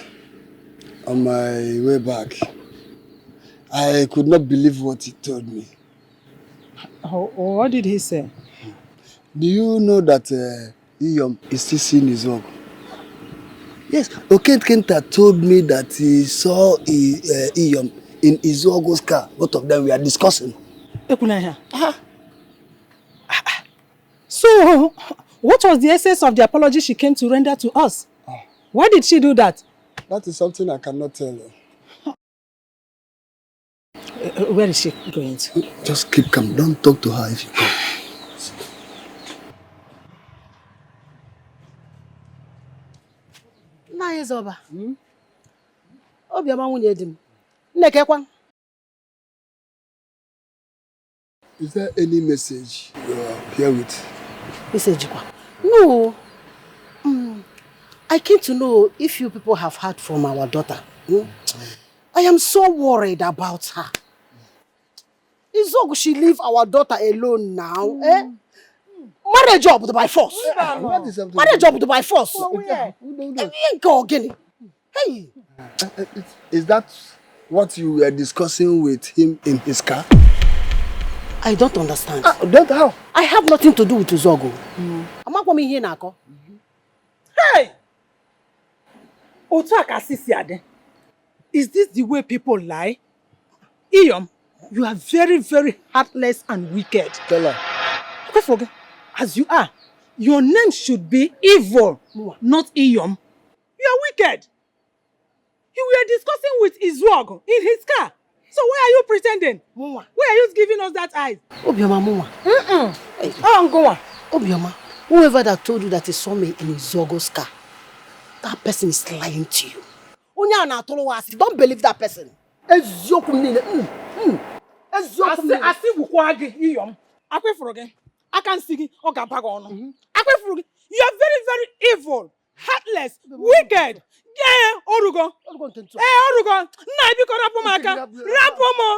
on my way back. I could not believe what he told me. What did he say? Do you know that Iyom is still seeing his work? Yes, Oke Kenta told me that he saw Iyom in Izuogo's car. Both of them were discussing. So, what was the essence of the apology she came to render to us? Why did she do that? That is something I cannot tell you. Where is she going to? Just keep calm. Don't talk to her if you come. Naizoba. Obiama nwunye di m. Nnekekwa. Is there any message you are here with? Message kwa? No. I came to know if you people have heard from our daughter. I am so worried about her. Izogo, she leave our daughter alone now. Marriage job by force. Marriage job by force. Hey. Is that what you were discussing with him in his car? I don't understand. Don't how? I have nothing to do with Izogo. I'm not coming here now. Hey! Is this the way people lie? Iyom, you are very, very heartless and wicked. Tell her. Don't forget, as you are, your name should be evil, not Iyom. You are wicked. You were discussing with Izuogo in his car. So why are you pretending? Why are you giving us that eyes? Obioma Muma. Hey. Obioma, whoever that told you that he saw me in Izuogo's car, That person is lying to you. Don't believe that person. I see Iyom. I can see you. You are very, very evil, heartless, wicked. Yeah, Orugo. Orugo. Na ibi ko rapo maka. Rapo mo.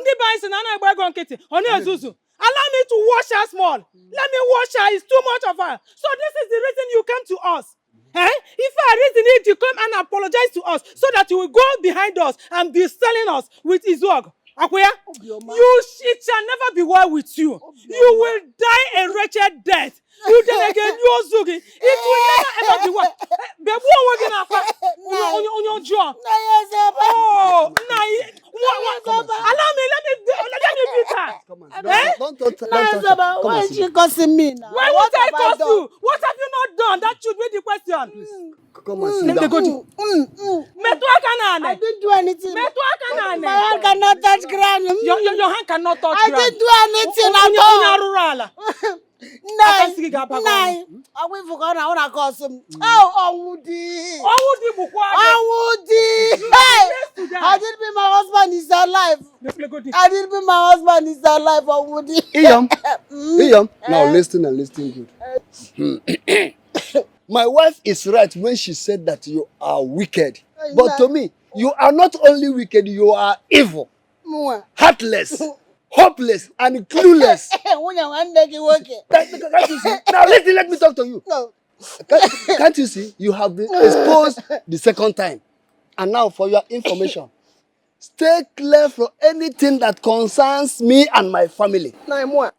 Ndi ba isi na na egbe ego nkiti. Oni ezuzu. Allow me to wash her small. Let me wash her. It's too much of her. So this is the reason you came to us. Eh? If I reason it, you come and apologize to us so that you will go behind us and be selling us with Izog. Akwea, it shall never be well with you. You will die a wretched death. You then again, you Zugi. It will never ever be well. Baby, what are on your jaw? Oh, allow me, let me beat her. Don't why is she cursing me now? Why would I curse you? What have you not done? That should be the question. Come on, sit down. I didn't do anything. My hand cannot touch ground. Your hand cannot touch ground. I didn't do anything at all. Nine. I will forget how I call him. Oh, Woody. Hey, I didn't be my husband is alive. I didn't be my husband is alive. Oh, Woody. Iyom, now listen and listen good. My wife is right when she said that you are wicked. But to me, you are not only wicked, you are evil, heartless, hopeless, and clueless. Can't you see? Now let me talk to you. No. Can't you see? You have been exposed the second time. And now for your information, stay clear from anything that concerns me and my family.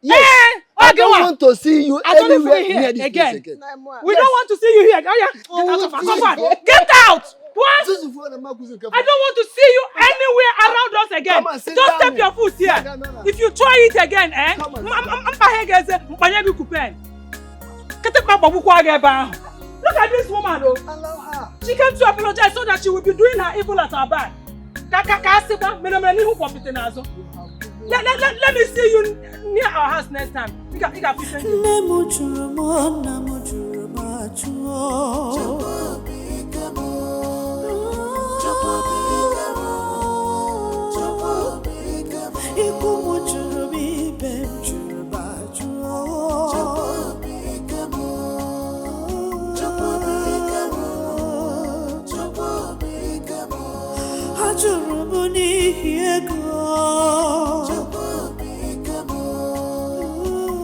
Yes. I don't want to see you anywhere near this place again. We don't want to see you here. Oh, yeah. Get out of our compound. Get out! What? I don't want to see you anywhere around us again. Don't step your foot here. No. If you try it again, look at this woman, though. She came to apologize so that she will be doing her evil at our back. Let me see you near our house next time. You can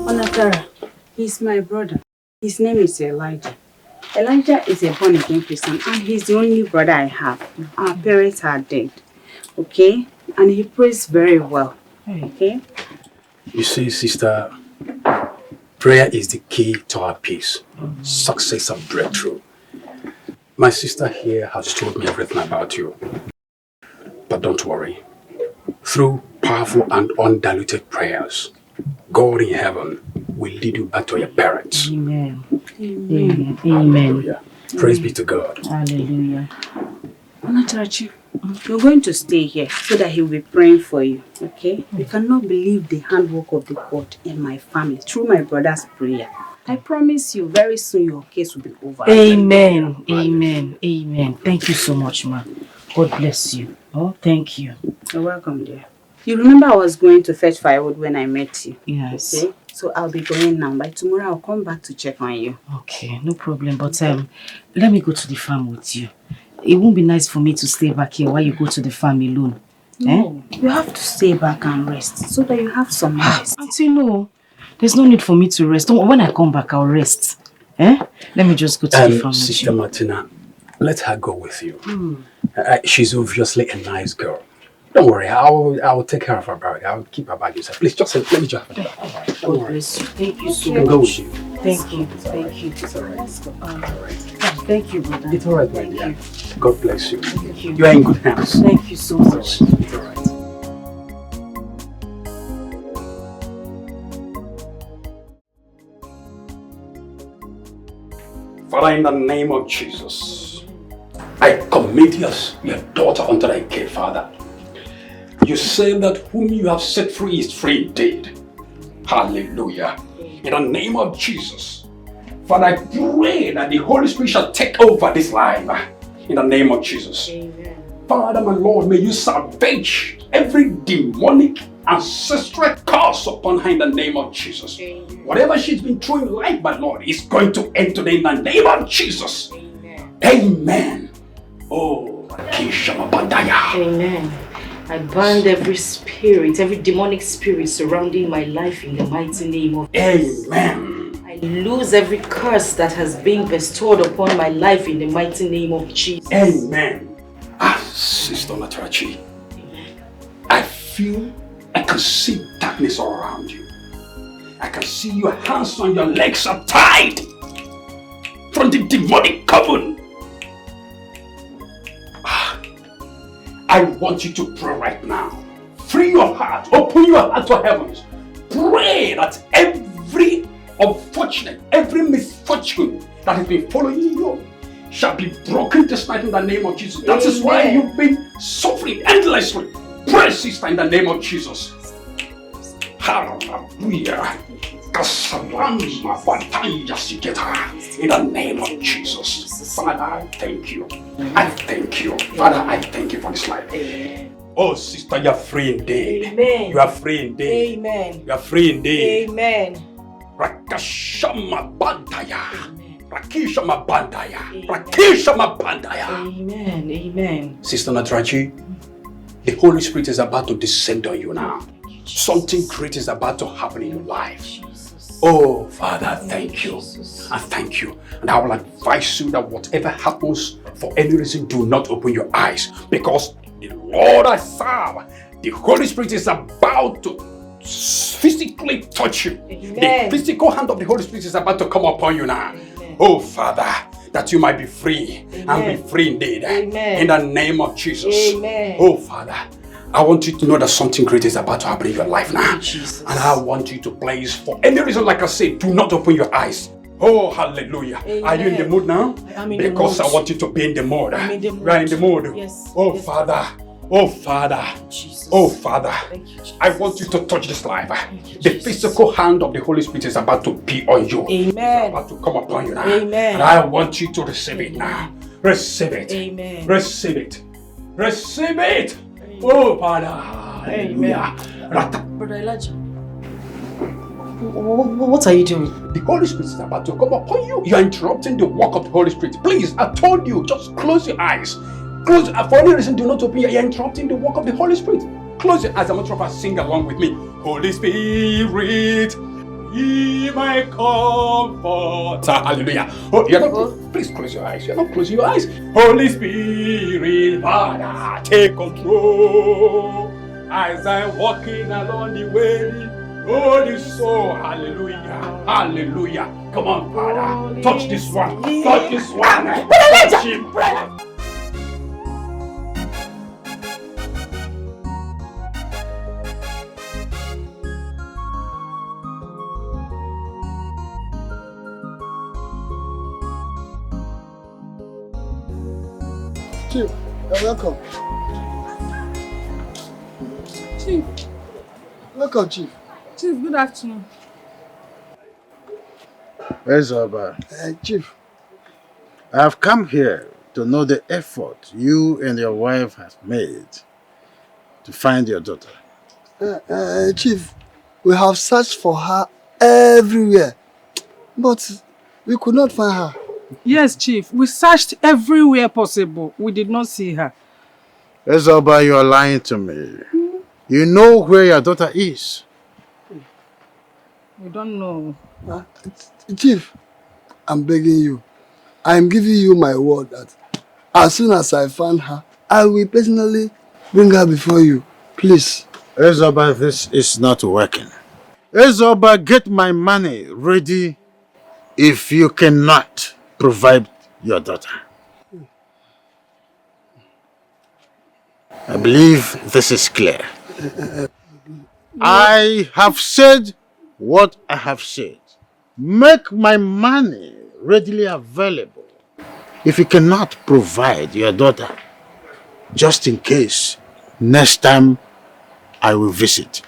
Onatara, he's my brother. His name is Elijah. Elijah is a born-again Christian and he's the only brother I have. Our parents are dead, okay? And he prays very well, okay? You see, sister, prayer is the key to our peace, success and breakthrough. My sister here has told me everything about you. But don't worry. Through powerful and undiluted prayers, God in heaven will lead you back to your parents. Amen. Amen. Amen. Hallelujah. Praise be to God. Hallelujah. Onatarachi, you're going to stay here so that he will be praying for you, okay? You cannot believe the handwork of the God in my family through my brother's prayer. I promise you, very soon your case will be over. Amen. Amen. Amen. Thank you so much, ma. God bless you. Oh, thank you. You're welcome, dear. You remember I was going to fetch firewood when I met you? Yes. Okay? So I'll be going now. By tomorrow, I'll come back to check on you. Okay, no problem. But let me go to the farm with you. It won't be nice for me to stay back here while you go to the farm alone. No, you have to stay back and rest so that you have some rest. Auntie, no. There's no need for me to rest. When I come back, I'll rest. Let me just go to the farm. Sister Martina, let her go with you. She's obviously a nice girl. Don't worry, I'll take care of her bag. I'll keep her bag yourself. Please, just let me just have it. God bless you. Thank you so much. I can go with you. Thank you. Thank you. It's all right. Thank you, brother. It's all right, my dear. God bless you. Thank you. You are in good hands. Thank you so much. It's all right. Father, in the name of Jesus, I commit your daughter unto thy care, Father. You say that whom you have set free is free indeed. Hallelujah. In the name of Jesus. Father, I pray that the Holy Spirit shall take over this life in the name of Jesus. Amen. Father, my Lord, may you salvage every demonic ancestral curse upon her in the name of Jesus. Amen. Whatever she's been through in life, my Lord, is going to end today in the name of Jesus. Amen. Amen. Oh, Amen. I bind every spirit, every demonic spirit surrounding my life in the mighty name of Jesus. Amen. I lose every curse that has been bestowed upon my life in the mighty name of Jesus. Amen. Sister Natarachi, I can see darkness all around you. I can see your hands on your legs are tied from the demonic coven. I want you to pray right now. Free your heart, open your heart to heavens. Pray that every unfortunate, every misfortune that has been following you shall be broken this night in the name of Jesus. That is why you've been suffering endlessly. Pray, sister, in the name of Jesus. Hallelujah. In the name of Jesus. Father, I thank you. I thank you. Father, I thank you for this life. Oh, sister, you are free indeed. Amen. You are free indeed. Amen. You are free indeed. Amen. Rakashama Bandaya. Rakishama Bandaya. Rakishama Bandaya. Amen. Amen. Sister Natrachi, the Holy Spirit is about to descend on you now. Something great is about to happen in your life. Oh, Father, I thank you. I thank you. And I will advise you that whatever happens, for any reason, do not open your eyes. Because the Lord I serve, the Holy Spirit is about to physically touch you. Amen. The physical hand of the Holy Spirit is about to come upon you now. Amen. Oh, Father, that you might be free. Amen. And be free indeed. Amen. In the name of Jesus. Amen. Oh, Father, I want you to know that something great is about to happen in your life now. Jesus. And I want you to please, for any reason, like I said, do not open your eyes. Oh, hallelujah. Amen. Are you in the mood now? I'm in the mood. Because I want you to be in the mood. I'm in the mood. You are in the mood. Yes. Oh, yes. Father. Oh, Father. Jesus. Oh, Father. Thank you, Jesus. I want you to touch this life. The physical hand of the Holy Spirit is about to be on you. Amen. It's about to come upon you now. Amen. And I want you to receive it now. Receive it. Amen. Receive it. Receive it. Oh, Father. Amen. Brother Elijah, what are you doing? The Holy Spirit is about to come upon you. You are interrupting the work of the Holy Spirit. Please, I told you, just close your eyes. Close. For any reason, do not open your eyes. You are interrupting the work of the Holy Spirit. Close your eyes. I'm going to sing along with me. Holy Spirit, He my comforter. Hallelujah. Oh, you're not. Please close your eyes. You're not closing your eyes. Holy Spirit, Father, take control. As I'm walking along the way, Holy soul, hallelujah, hallelujah. Come on, Father, touch this one, touch this one, touch him. Chief, you're welcome. Chief. Welcome, Chief. Chief, good afternoon. Where's Oba? Chief. I have come here to know the effort you and your wife have made to find your daughter. Chief, we have searched for her everywhere, but we could not find her. Yes, Chief. We searched everywhere possible. We did not see her. Oba, you are lying to me. You know where your daughter is. We don't know. Chief, I'm begging you. I'm giving you my word that as soon as I find her, I will personally bring her before you. Please. Oba, this is not working. Oba, get my money ready if you cannot provide your daughter. I believe this is clear. I have said what I have said. Make my money readily available if you cannot provide your daughter, just in case next time I will visit.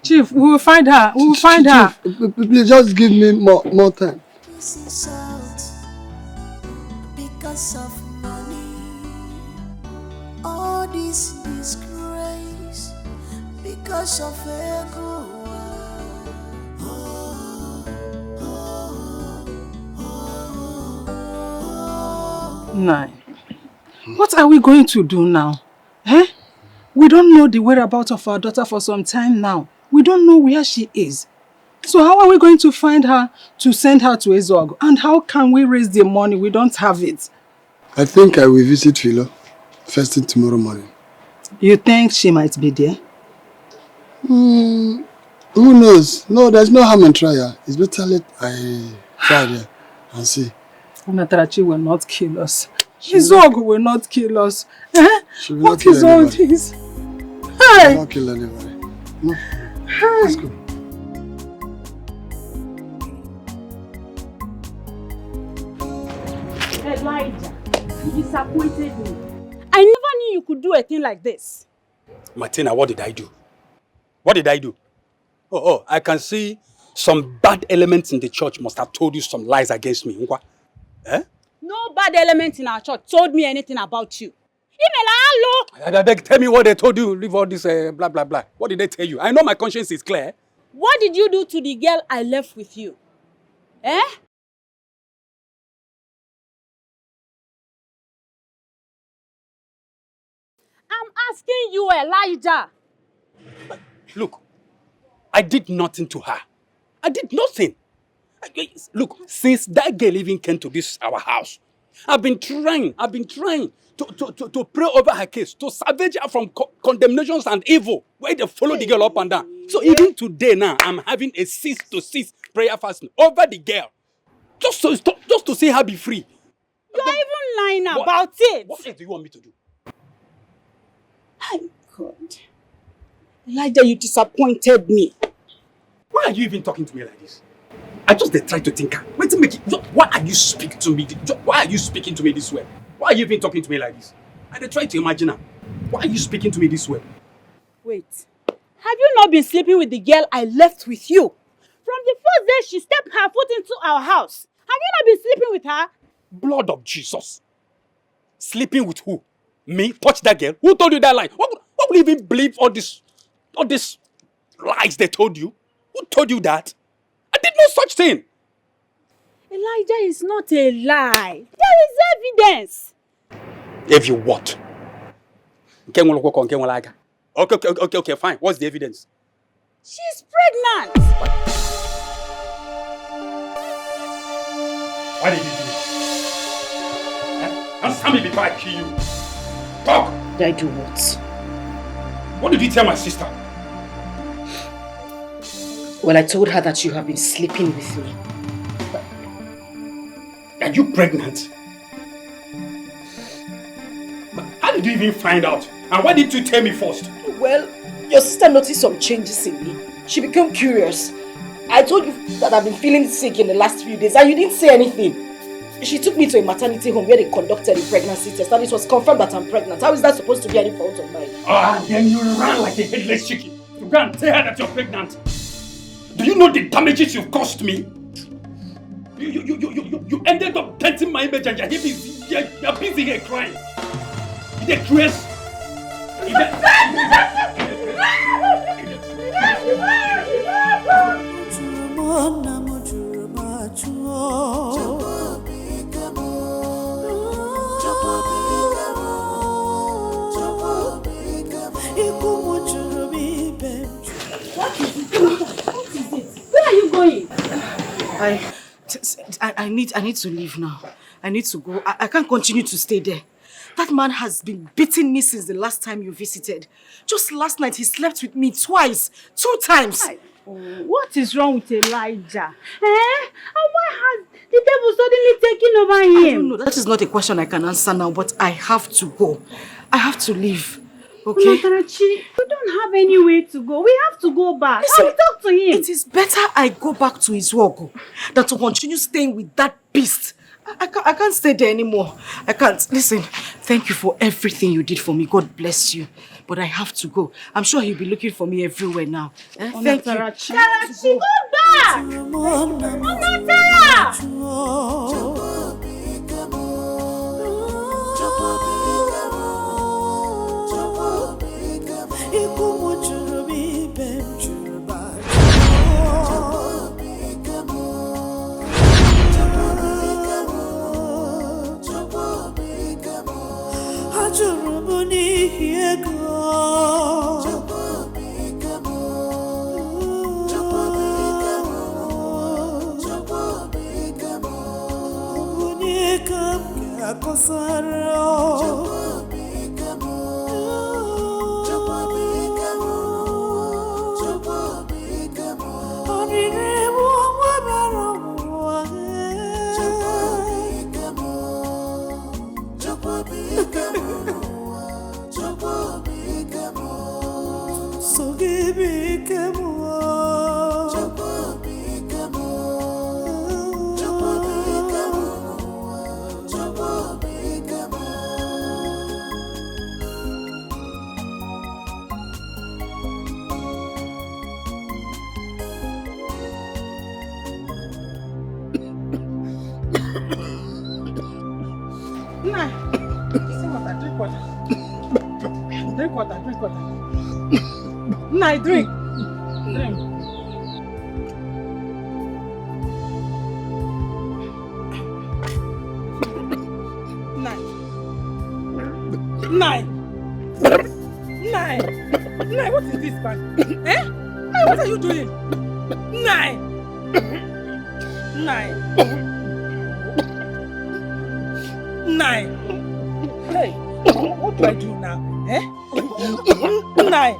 Chief, we will find her. We will find her. Chief, please just give me more time. is out because of money. All this disgrace because of ego. Nine. What are we going to do now? Eh? We don't know the whereabouts of our daughter for some time now. We don't know where she is. So how are we going to find her to send her to Ezeogo? And how can we raise the money? We don't have it. I think I will visit Philo first thing tomorrow morning. You think she might be there? Who knows? No, there's no harm in trying. It's better let I try there and see. Natarachi will not kill us. Ezeogo will not kill us. Eh? She will What not kill is all anybody. this? She Hey! will not kill anybody. No. Hey! Let's go. Elijah, you disappointed me. I never knew you could do a thing like this. Martina, what did I do? What did I do? Oh, I can see some bad elements in the church must have told you some lies against me. Eh? No bad element in our church told me anything about you. I beg, tell me what they told you. Leave all this blah, blah, blah. What did they tell you? I know my conscience is clear. What did you do to the girl I left with you? Eh? I'm asking you, Elijah. Look, I did nothing to her. I did nothing. Look, since that girl even came to this our house, I've been trying to pray over her case, to salvage her from condemnations and evil, where they follow the girl up and down. So even today now, I'm having a 6-to-6 prayer fasting over the girl. Just to see her be free. You're even lying about it. What else do you want me to do? My God. Elijah, you disappointed me. Why are you even talking to me like this? I just try to think. Wait to make it. Why are you speaking to me? Why are you speaking to me this way? Why are you even talking to me like this? I try to imagine her. Why are you speaking to me this way? Wait. Have you not been sleeping with the girl I left with you? From the first day she stepped her foot into our house. Have you not been sleeping with her? Blood of Jesus. Sleeping with who? Me? Touch that girl? Who told you that lie? What will you even believe all this lies they told you? Who told you that? I did no such thing. Elijah is not a lie. There is evidence. If you what? Okay, fine. What's the evidence? She's pregnant. Why did you do it? Answer me before I kill you. Talk! Did I do what? What did you tell my sister? Well, I told her that you have been sleeping with me. Are you pregnant? How did you even find out? And why didn't you tell me first? Well, your sister noticed some changes in me. She became curious. I told you that I've been feeling sick in the last few days and you didn't say anything. She took me to a maternity home where they conducted a pregnancy test and it was confirmed that I'm pregnant. How is that supposed to be any fault of mine? And then you ran like a headless chicken to go and tell her that you're pregnant. Do you know the damages you've caused me? You ended up denting my image and you're busy here crying. You're crazy. Where are you going? I need to leave now. I need to go. I can't continue to stay there. That man has been beating me since the last time you visited. Just last night, he slept with me twice. 2 times. What is wrong with Elijah? And why has the devil suddenly taken over him? I don't know. That is not a question I can answer now, but I have to go. I have to leave. Okay? Matarachi, we don't have any way to go. We have to go back. I will talk to him. It is better I go back to Ezeogo than to continue staying with that beast. I can't stay there anymore. I can't. Listen, thank you for everything you did for me. God bless you. But I have to go. I'm sure he'll be looking for me everywhere now. Thank you. Tarachi, go back! Onatara! Drink water. Nah, drink. Nine, what is this, man? Eh? Nine, what are you doing? Nine. Hey, what do I do now? Eh? Nine.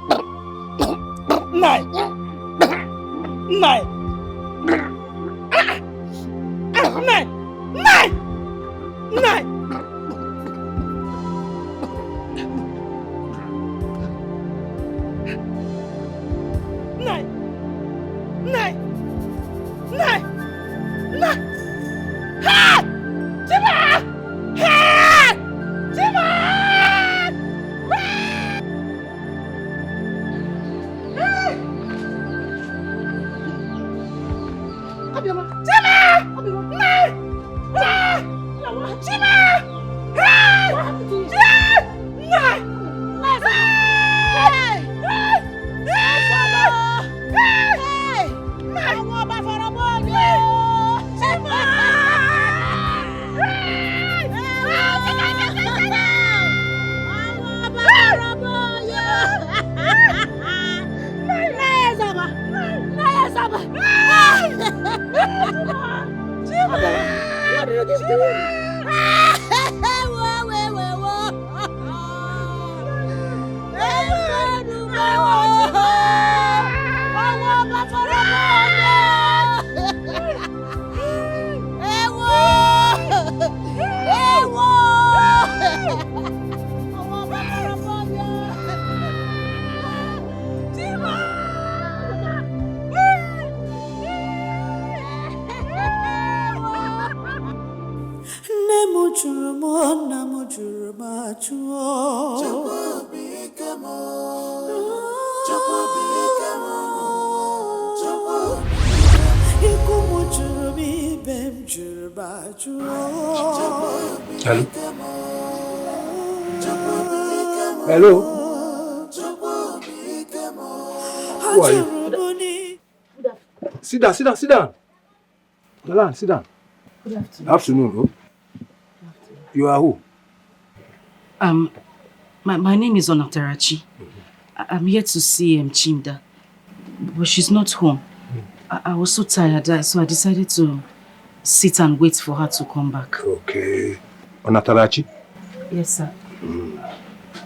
Hello? Who are you? Sit down. Galan, sit down. Good afternoon. Afternoon, oh. You are who? My name is Onatarachi. I'm here to see Chimda, but she's not home. I was so tired, so I decided to sit and wait for her to come back. Okay. Onatarachi? Yes, sir.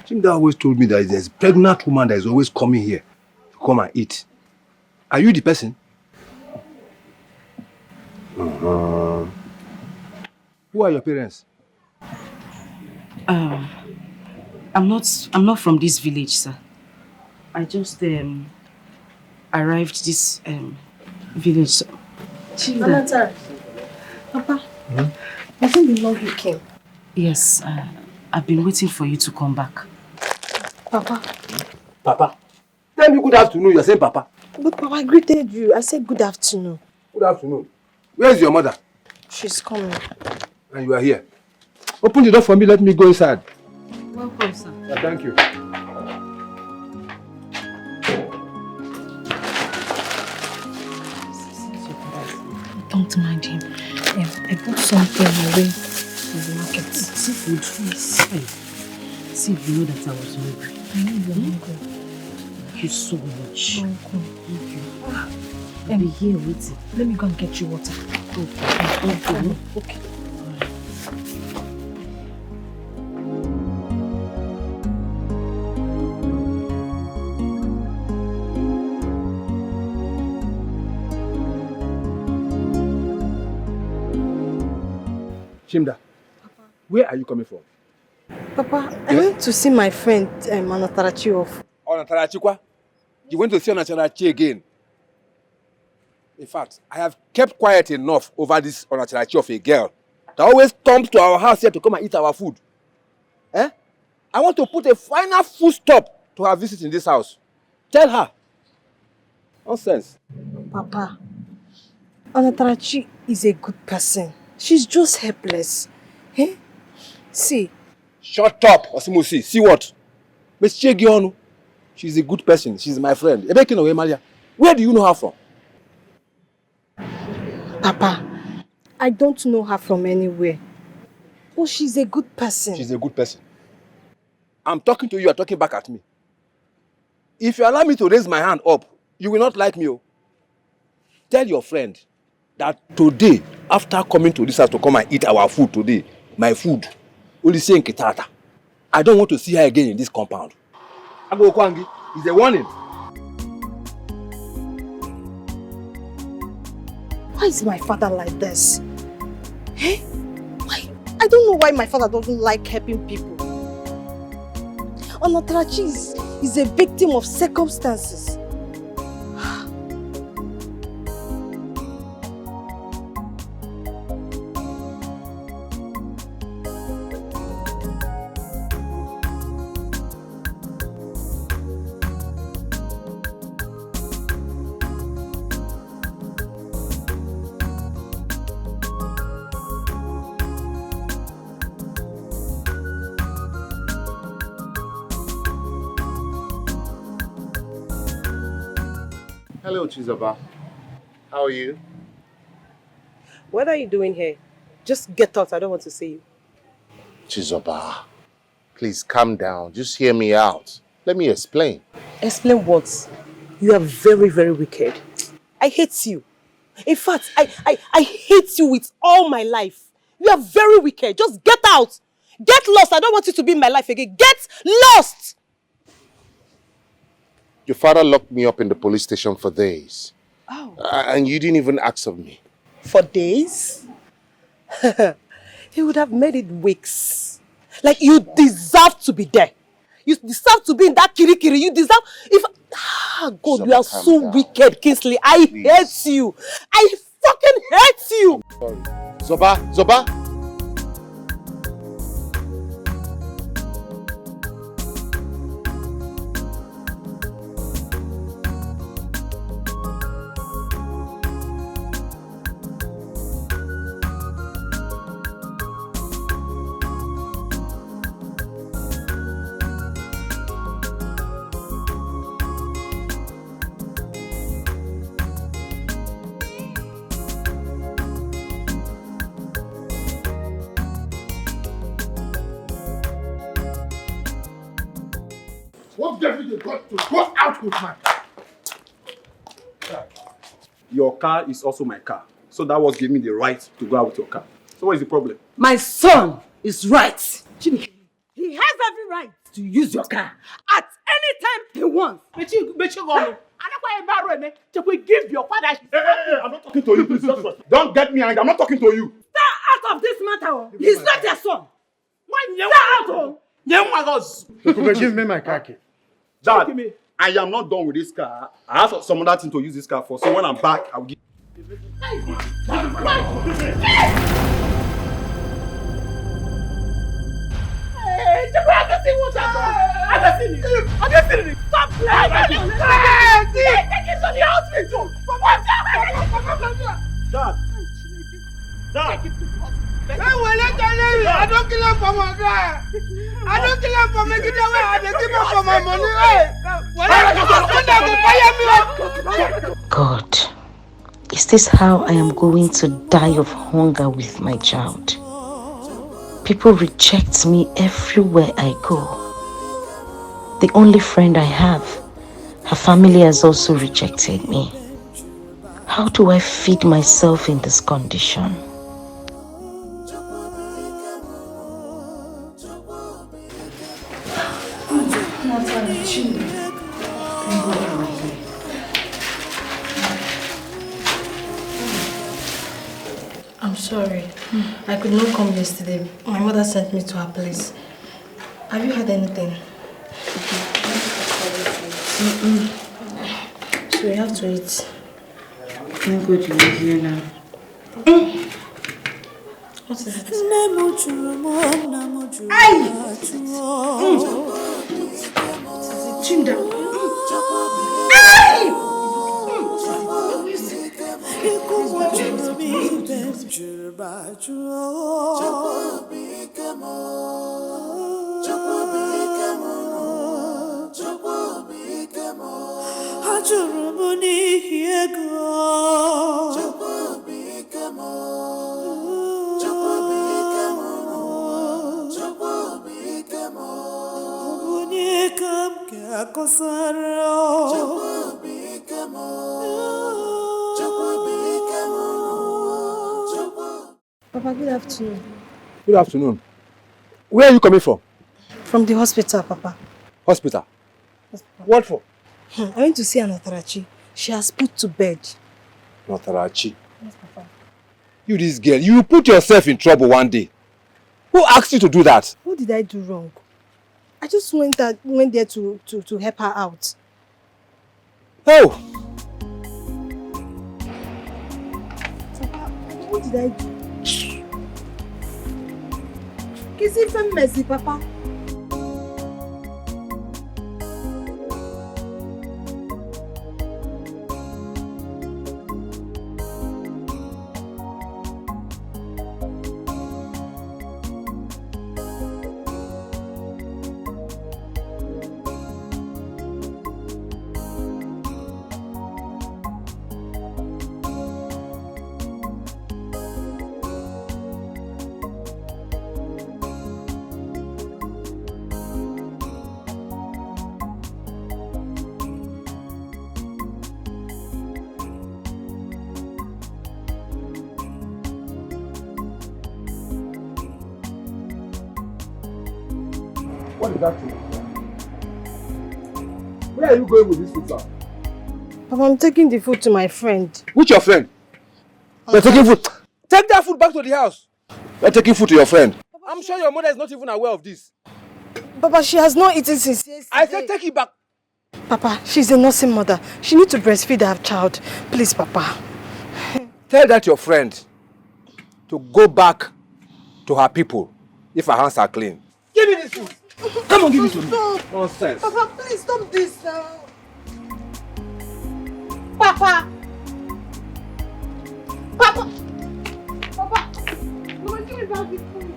Chimda always told me that there's a pregnant woman that is always coming here to come and eat. Are you the person? Who are your parents? I'm not from this village, sir. I just arrived this village. Anata, Papa, Hasn't been long you came. Yes, I've been waiting for you to come back. Papa. Papa. Tell me good afternoon. You're saying Papa. But Papa, I greeted you. I said good afternoon. Good afternoon. Where's your mother? She's coming. And you are here. Open the door for me. Let me go inside. Welcome, sir. Yeah, thank you. Don't mind him. I bought something away from the market. Seafood. Yes. See if you know that I was hungry. I know you're hungry. Thank you so much. Welcome. Thank you. I'll be here waiting. Let me go and get you water. Okay. Okay. Chimda, where are you coming from? Papa, I went to see my friend Anatarachi off. Onatarachi? You went to see Onatarachi again? In fact, I have kept quiet enough over this Onatarachi of a girl that always comes to our house here to come and eat our food. Eh? I want to put a final full stop to her visit in this house. Tell her. Nonsense. Papa, Anatarachi is a good person. She's just helpless. Eh? See. Shut up, Osimusi. See what? Miss Chegionu. She's a good person. She's my friend. Where do you know her from? Papa, I don't know her from anywhere. But she's a good person. She's a good person. I'm talking to you, you're talking back at me. If you allow me to raise my hand up, you will not like me. Oh. Tell your friend that today, after coming to this house to come and eat our food today, my food, only saying Kitata, I don't want to see her again in this compound. Ago Kwangi is a warning. Why is my father like this? Eh? Why? I don't know why my father doesn't like helping people. Onatarachi is a victim of circumstances. Hello, Chizoba. How are you? What are you doing here? Just get out. I don't want to see you. Chizoba, please calm down. Just hear me out. Let me explain. Explain what? You are very, very wicked. I hate you. In fact, I hate you with all my life. You are very wicked. Just get out. Get lost. I don't want you to be in my life again. Get lost! Your father locked me up in the police station for days. Oh. And you didn't even ask of me. For days? He would have made it weeks. Like, you deserve to be there. You deserve to be in that kirikiri. You deserve... God, Zoba, you are so wicked, Kingsley. I hate you. I fucking hate you. Sorry. Zoba! What David got to go out with my car? Your car is also my car. So that was giving me the right to go out with your car. So what is the problem? My son is right. He has every right to use your car at any time he wants. But you go. Give your father. Hey, I'm not talking to you, please. Don't get me angry. I'm not talking to you. Stay out of this matter. He's not your son. Stay out. Give me my car key. Dad, I am not done with this car. I have some other thing to use this car for. So when I'm back, I will give. Stop playing! Take it to the hospital! Dad! Dad! I don't kill him for my guy. I don't kill him for making away. I don't kill him for my money. God, is this how I am going to die of hunger with my child? People reject me everywhere I go. The only friend I have, her family has also rejected me. How do I feed myself in this condition? I'm sorry. I could not come yesterday. My mother sent me to her place. Have you had anything? So we have to eat. Thank God you are here now. What is it? Chin down. Papa, good afternoon. Good afternoon. Where are you coming from? From the hospital, Papa. Hospital. What for? I went to see Anatarachi. She has put to bed. Notarachi. Yes, Papa. You this girl, you put yourself in trouble one day. Who asked you to do that? What did I do wrong? I just went there to help her out. Oh! Papa, what did I do? Is it from messy, Papa? What is that thing? Where are you going with this food, sir? Papa, I'm taking the food to my friend. Which your friend? You're taking food. Take that food back to the house. You're taking food to your friend. I'm sure your mother is not even aware of this. Papa, she has not eaten since yesterday. I said take it back. Papa, she's a nursing mother. She needs to breastfeed her child. Please, Papa. Tell that your friend to go back to her people if her hands are clean. Give me this food. Come on, give it to me. Nonsense. Papa, please stop this now. Papa. Papa. Papa. Mama, give me back the food.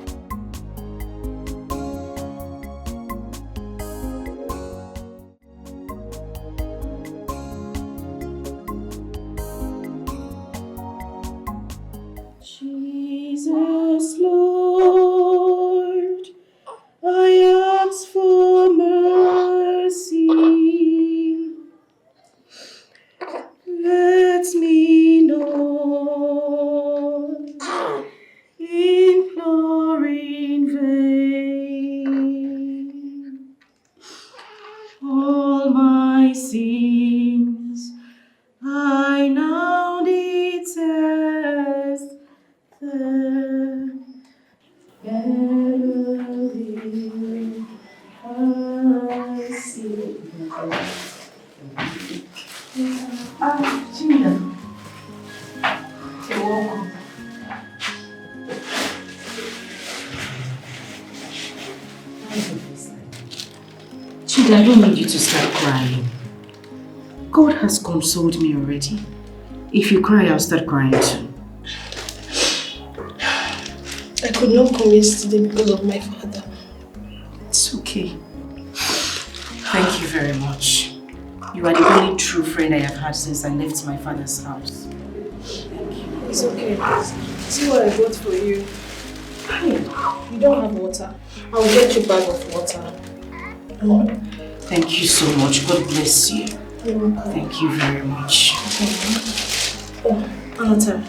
Jesus, Lord, I ask for mercy. Let me not implore in vain. All my sins I now detest. Chinda. You're welcome. Thank you. Chief, I don't need you to start crying. God has consoled me already. If you cry, I'll start crying too. I could not come yesterday because of my father. It's okay. Thank you very much. You are the only true friend I have had since I left my father's house. Thank you. It's okay. See what I got for you. You don't have water. I'll get you a bag of water. Thank you so much. God bless you. Thank you very much. Oh, Anata,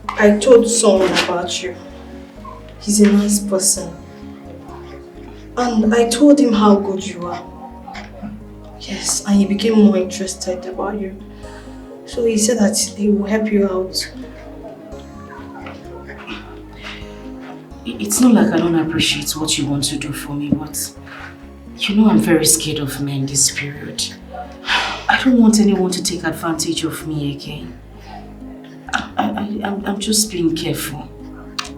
I told someone about you. He's a nice person. And I told him how good you are. Yes, and he became more interested about you. So he said that he will help you out. It's not like I don't appreciate what you want to do for me, but you know I'm very scared of men this period. I don't want anyone to take advantage of me again. I'm just being careful.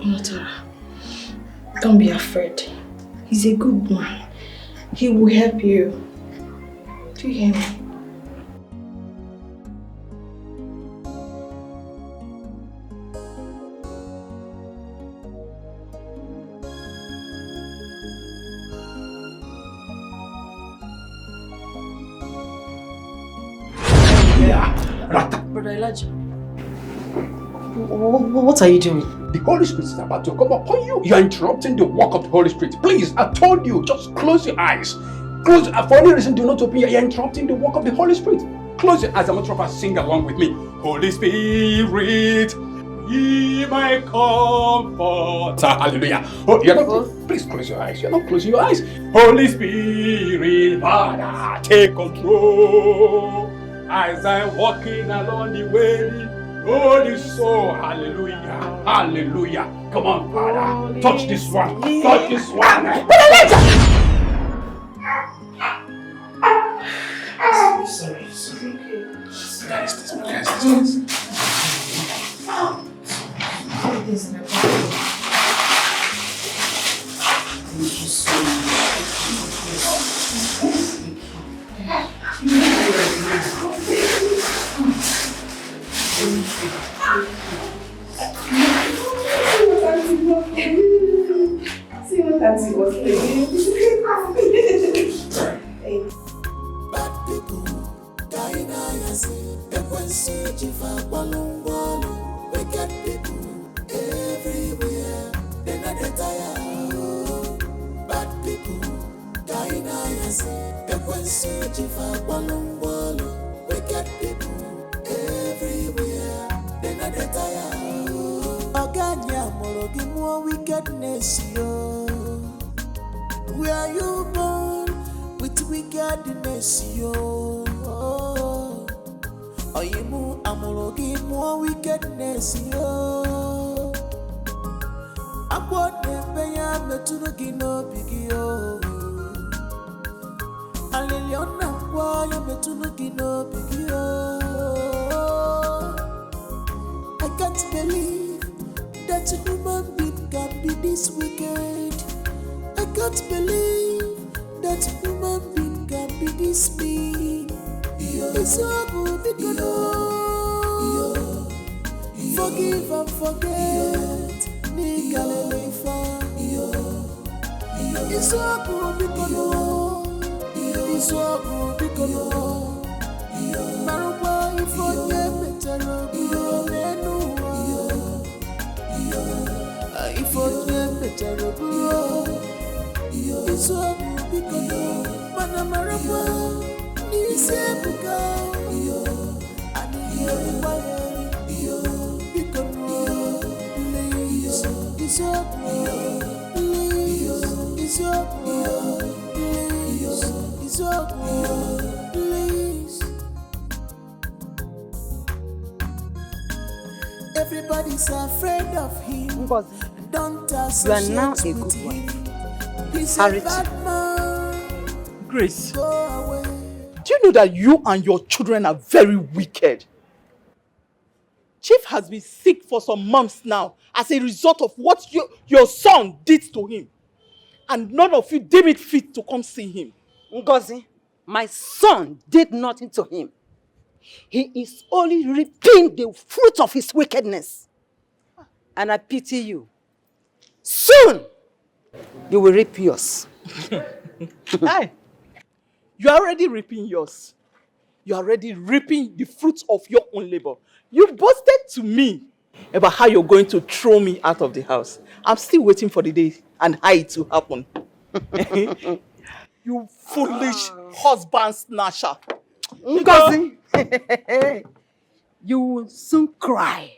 Anata, don't be afraid. He's a good man. He will help you. Do you hear me? Brother Elijah. What are you doing? The Holy Spirit is about to come upon you. You are interrupting the work of the Holy Spirit. Please, I told you, just close your eyes. Close. For any reason, do not open. You are interrupting the work of the Holy Spirit. Close your eyes. I'm going to try to sing along with me. Holy Spirit, ye my comforter. Hallelujah. Oh, you're not, please close your eyes. You're not closing your eyes. Holy Spirit, Father, take control. As I'm walking along the way, Holy soul, hallelujah, hallelujah. Come on, Father, touch this one, touch this one. Sorry. Guys, Thank you so See what Auntie was Bad people, wicked people everywhere. They're not tired. Bad people, wicked people everywhere. They're not tired. Oganya morogi more wickedness, yo. Where you born with wickedness, yo. Oyimu amorogi more wickedness, yo. Akwa nembe ya metunugi no bigio. Aliliona kwa ya metunugi no bigio. I can't believe that a human being can be this wicked. I can't believe that a human being can be this mean. It's so good because forgive and forget. It's so good because it's so good because Marwa if you better if you better it's so good because Marwa is ebuka and you because please it's so good please it's so good please it's so good please. Everybody's afraid of him. Don't associate you are now a with good him. wife. He's Harry. a bad man. Grace, Go away. do you know that you and your children are very wicked? Chief has been sick for some months now as a result of what your son did to him. And none of you deem it fit to come see him. Ngozi, my son did nothing to him. He is only reaping the fruit of his wickedness. And I pity you. Soon, you will reap yours. Hey, you are already reaping yours. You are already reaping the fruits of your own labor. You boasted to me about how you're going to throw me out of the house. I'm still waiting for the day and how it will happen. You foolish husband snatcher. Ngozi, you will soon cry.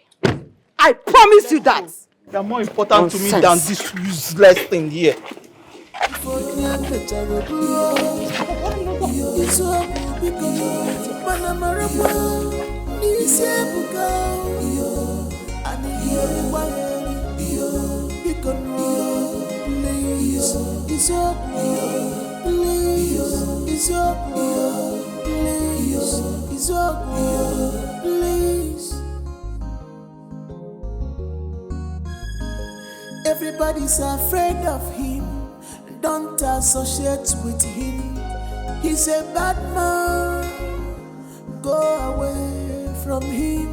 I promise you that. You're more important to me than this useless thing here. Please. Everybody's afraid of him. Don't associate with him. He's a bad man. Go away from him.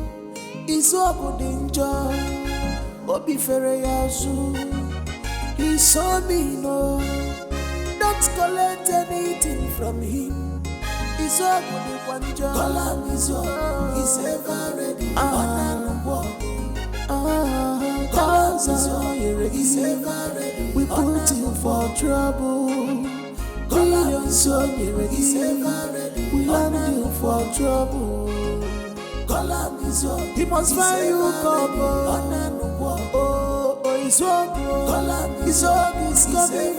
He's so good in joy. Obi Fereyazu. He's so mean. Oh. Don't collect anything from him. He's so good in one joy. Kolam is he's ever ready. He's ever ready. We put him for trouble. Billions of he's ever ready. We land him for trouble. He must find you couple. Oh, he's up. He's up. He's coming.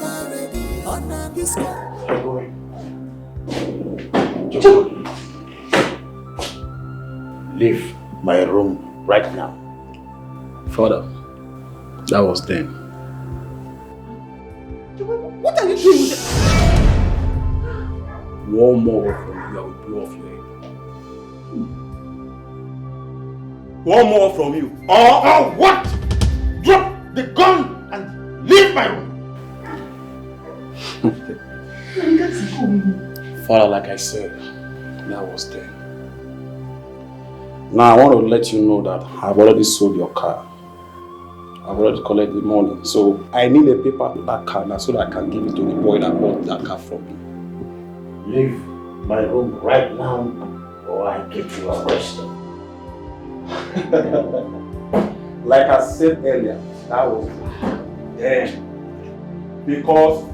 He's coming. Leave my room right now. Father, that was then. What are you doing with it? One more word from you, I will blow off your head. One more from you. Or what? Drop the gun and leave my room. Father, like I said, that was then. Now I want to let you know that I've already sold your car. I've already collected the money. So I need a paper to that car now so that I can give it to the boy that bought that car from me. Leave my room right now or I keep you arrested. Like I said earlier, that was then. Because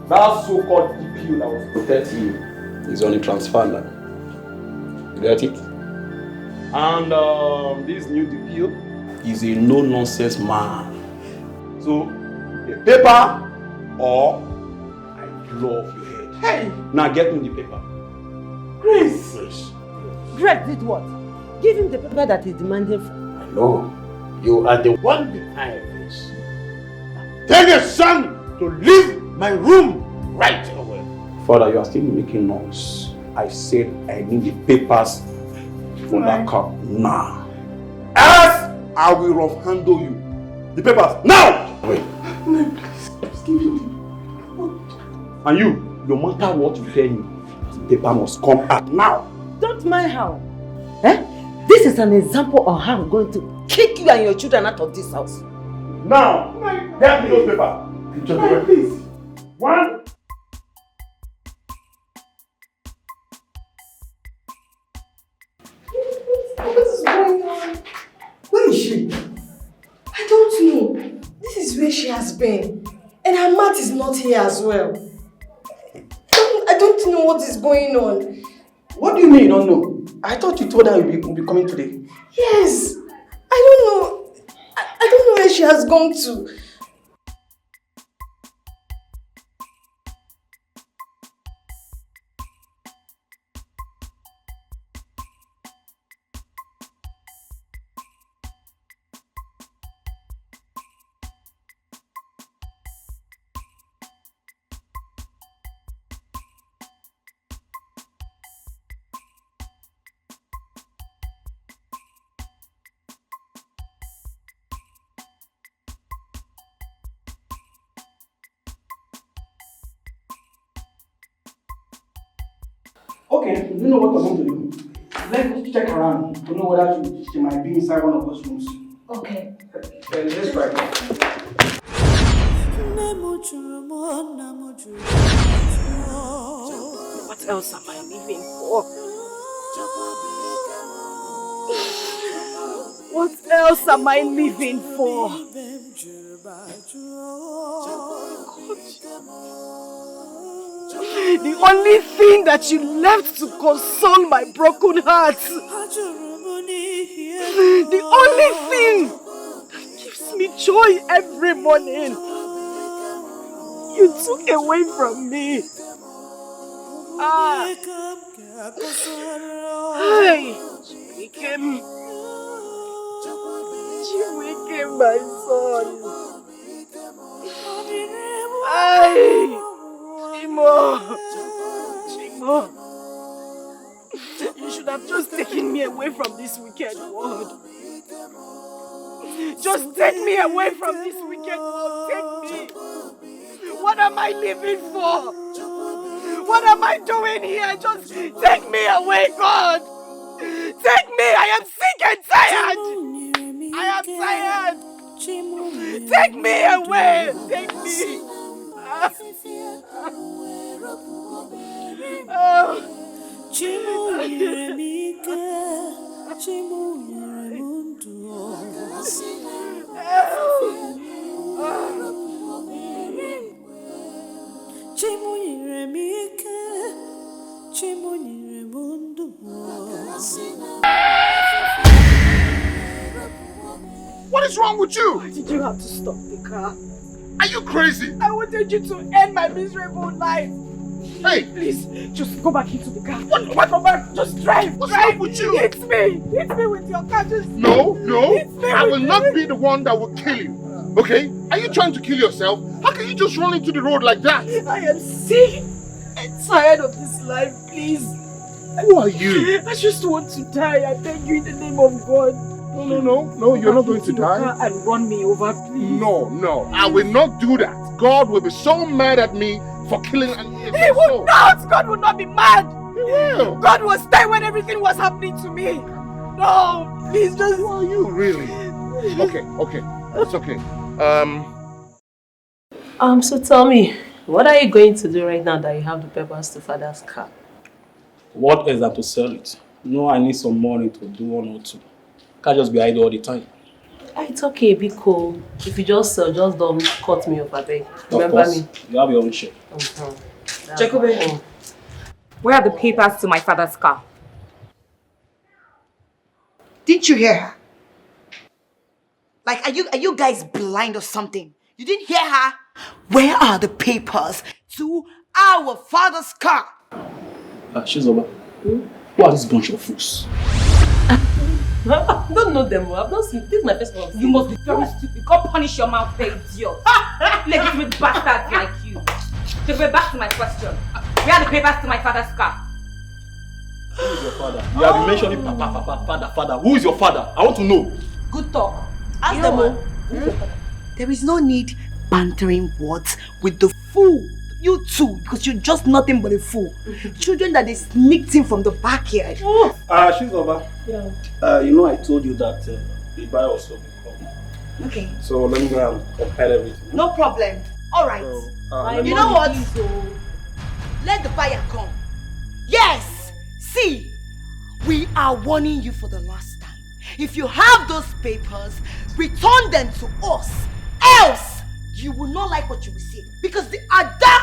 that so-called DPO that was protecting you is on the transfer now. You get it? And this new DPO is a no-nonsense man. So, a paper or I blow off your head. Hey! Now get me the paper. Grace! Grace did what? Give him the paper that he's demanding for. No, you are the one behind this. Tell your son to leave my room right away. Father, you are still making noise. I said I need the papers for that car now. Else I will rough handle you. The papers now! Wait. No, please. Just give me. And you, no matter what you tell me, the paper must come out now. Don't mind how. This is an example of how I'm going to kick you and your children out of this house. Now, get me those papers. Please. One. What is going on? Where is she? I don't know. This is where she has been. And her mat is not here as well. I don't know what is going on. What do you mean you don't know? I thought you told her you'll be coming today. Yes. I don't know. I don't know where she has gone to. Okay, you know what I'm going to do? Let's check around to know whether she might be inside one of those rooms. Okay. Let's try. What else am I living for? What else am I living for? The only thing that you left to console my broken heart. The only thing that gives me joy every morning. You took away from me. Hey, Chiwike, my son. Hey, Chimo. You should have just taken me away from this wicked world. Just take me away from this wicked world. Take me. What am I living for? What am I doing here? Just take me away, God. Take me. I am sick and tired. I am tired. Take me away. Take me. What is wrong with you? Why did you have to stop the car? Are you crazy? I wanted you to end my miserable life. Hey! Please, just go back into the car. What? Go back. Just drive. What's drive. wrong with you? Hit me. Hit me with your car. Just... No. I will with not be the one that will kill you. Okay? Are you trying to kill yourself? How can you just run into the road like that? I am sick and tired of this life, please. Who are you? I just want to die. I beg you in the name of God. No, you're not going to die. And run me over, please. No, I will not do that. God will be so mad at me for killing an innocent He will soul. not! God will not be mad! He will! God was there when everything was happening to me! No! Please just... Who are you, really? Okay. It's okay. So tell me, what are you going to do right now that you have the papers to father's car? What is that to sell it? No, I need some money to do one or two. Can't just be idle all the time. It's okay, be cool. If you just sell, just don't cut me off, I beg. Remember me? You have your own share. Jacobe, where are the papers to my father's car? Didn't you hear her? Like, are you guys blind or something? You didn't hear her? Where are the papers to our father's car? Shizoba, who are this bunch of fools? I don't know them. I've not seen. This is my first one. You must be very stupid. Go punish your mouth, there, idiot. Legitimate bastards like you. Jacobe, back to my question. Where are the papers to my father's car? Who is your father? You have been mentioning papa, father. Who is your father? I want to know. Good talk. Ask them all. There is no need bantering words with the fool. You too, because you're just nothing but a fool. Children that they sneaked in from the backyard. Shizoba. Yeah. You know I told you that the buyer was so come. Okay. So let me go and compare everything. No problem. Alright. You know what? Let the buyer come. Yes! See, we are warning you for the last time. If you have those papers, return them to us. Else, you will not like what you will see. Because the Ada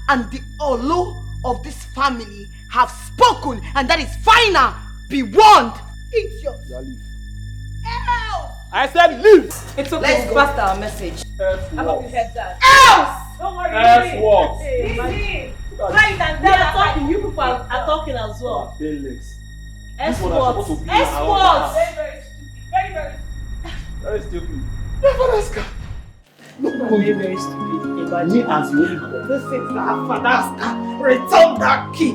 and the Olo of this family have spoken, and that is final. Be warned. Idiot. Else! I said leave! It's okay, we'll pass our message. I hope you heard that. Else! Don't worry. What? Listen. We are talking. You people are talking as well. Escorts. Escorts. Very stupid. Very stupid. Very stupid. Me as you only go. This is our father's car. Return that key.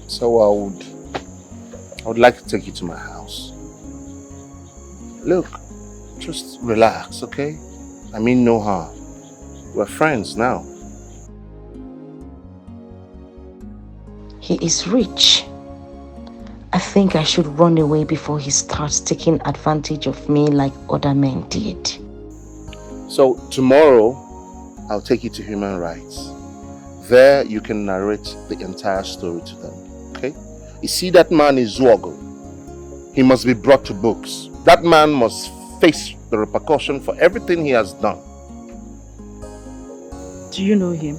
So I would like to take you to my house. Look, just relax, okay? I mean no harm. We're friends now. He is rich. I think I should run away before he starts taking advantage of me like other men did. So tomorrow, I'll take you to human rights. There you can narrate the entire story to them, okay? You see that man is Zuogo. He must be brought to books. That man must face the repercussion for everything he has done. Do you know him?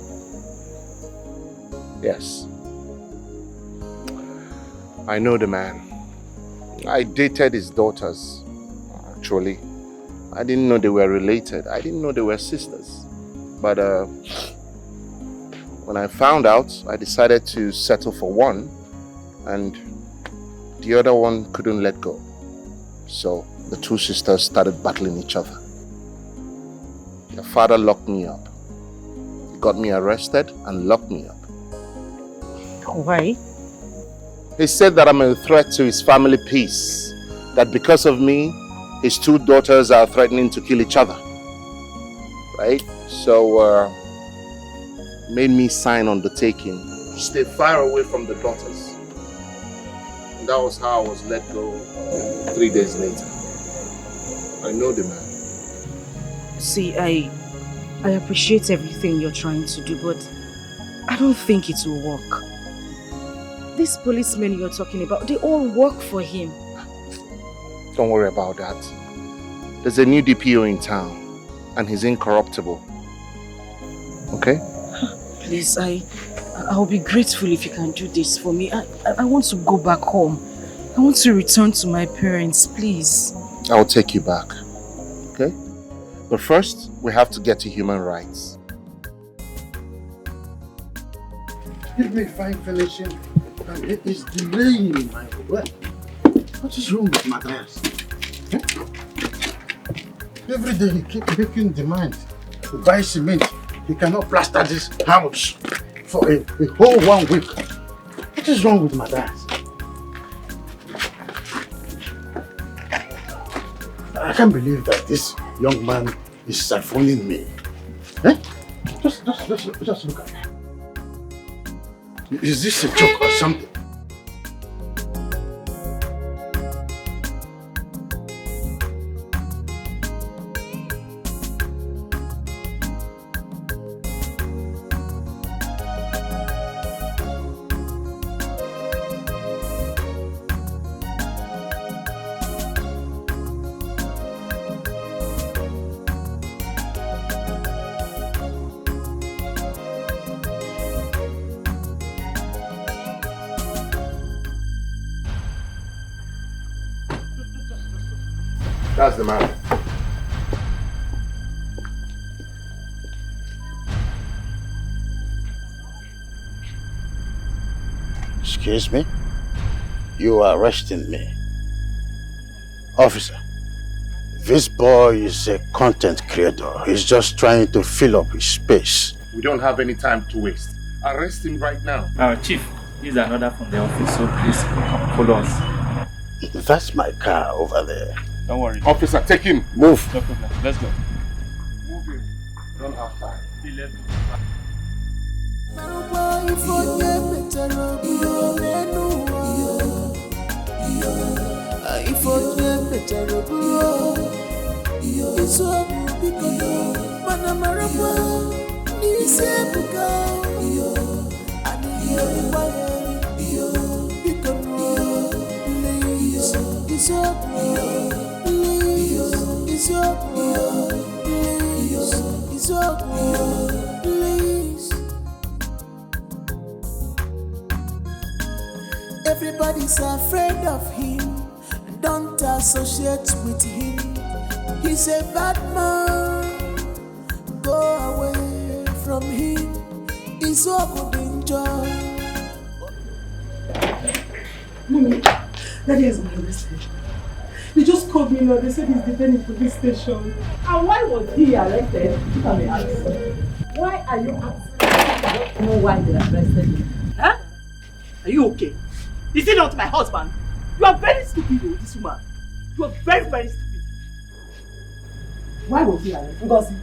Yes. I know the man. I dated his daughters, actually. I didn't know they were related. I didn't know they were sisters. But when I found out, I decided to settle for one, and the other one couldn't let go. So the two sisters started battling each other. Their father locked me up. He got me arrested and locked me up. Why? He said that I'm a threat to his family peace. That because of me, his two daughters are threatening to kill each other. Right? So, made me sign undertaking to stay far away from the daughters. And that was how I was let go 3 days later. I know the man. See, I appreciate everything you're trying to do, but I don't think it will work. These policemen you're talking about, they all work for him. Don't worry about that. There's a new DPO in town, and he's incorruptible. Okay? Please, I'll be grateful if you can do this for me. I want to go back home. I want to return to my parents, please. I'll take you back. Okay? But first, we have to get to human rights. Give me fine finishing. And it is delaying my work. What is wrong with Madras? Every day he keeps making demands to buy cement. He cannot plaster this house for a whole 1 week. What is wrong with Madras? I can't believe that this young man is siphoning me. Eh? Just look at me. Is this a joke or something? That's the man. Excuse me? You are arresting me. Officer, this boy is a content creator. He's just trying to fill up his space. We don't have any time to waste. Arrest him right now. Chief, this is an order from the office, so please follow us. That's my car over there. Don't worry. Officer, take him. Move. No problem. Let's go. Move him. Don't have time. Everybody's afraid of him. Don't associate with him. He's a bad man. Go away from him. He's so good in joy. Mommy, Daddy has been arrested. They just called me now. They said he's detained in police station. And why was he arrested? If I may ask. Why are you asking? I don't know why they arrested him. Are you okay? Is it not my husband? You are very stupid, though, this woman. You are very, very stupid. Why was he arrested? Ngozi,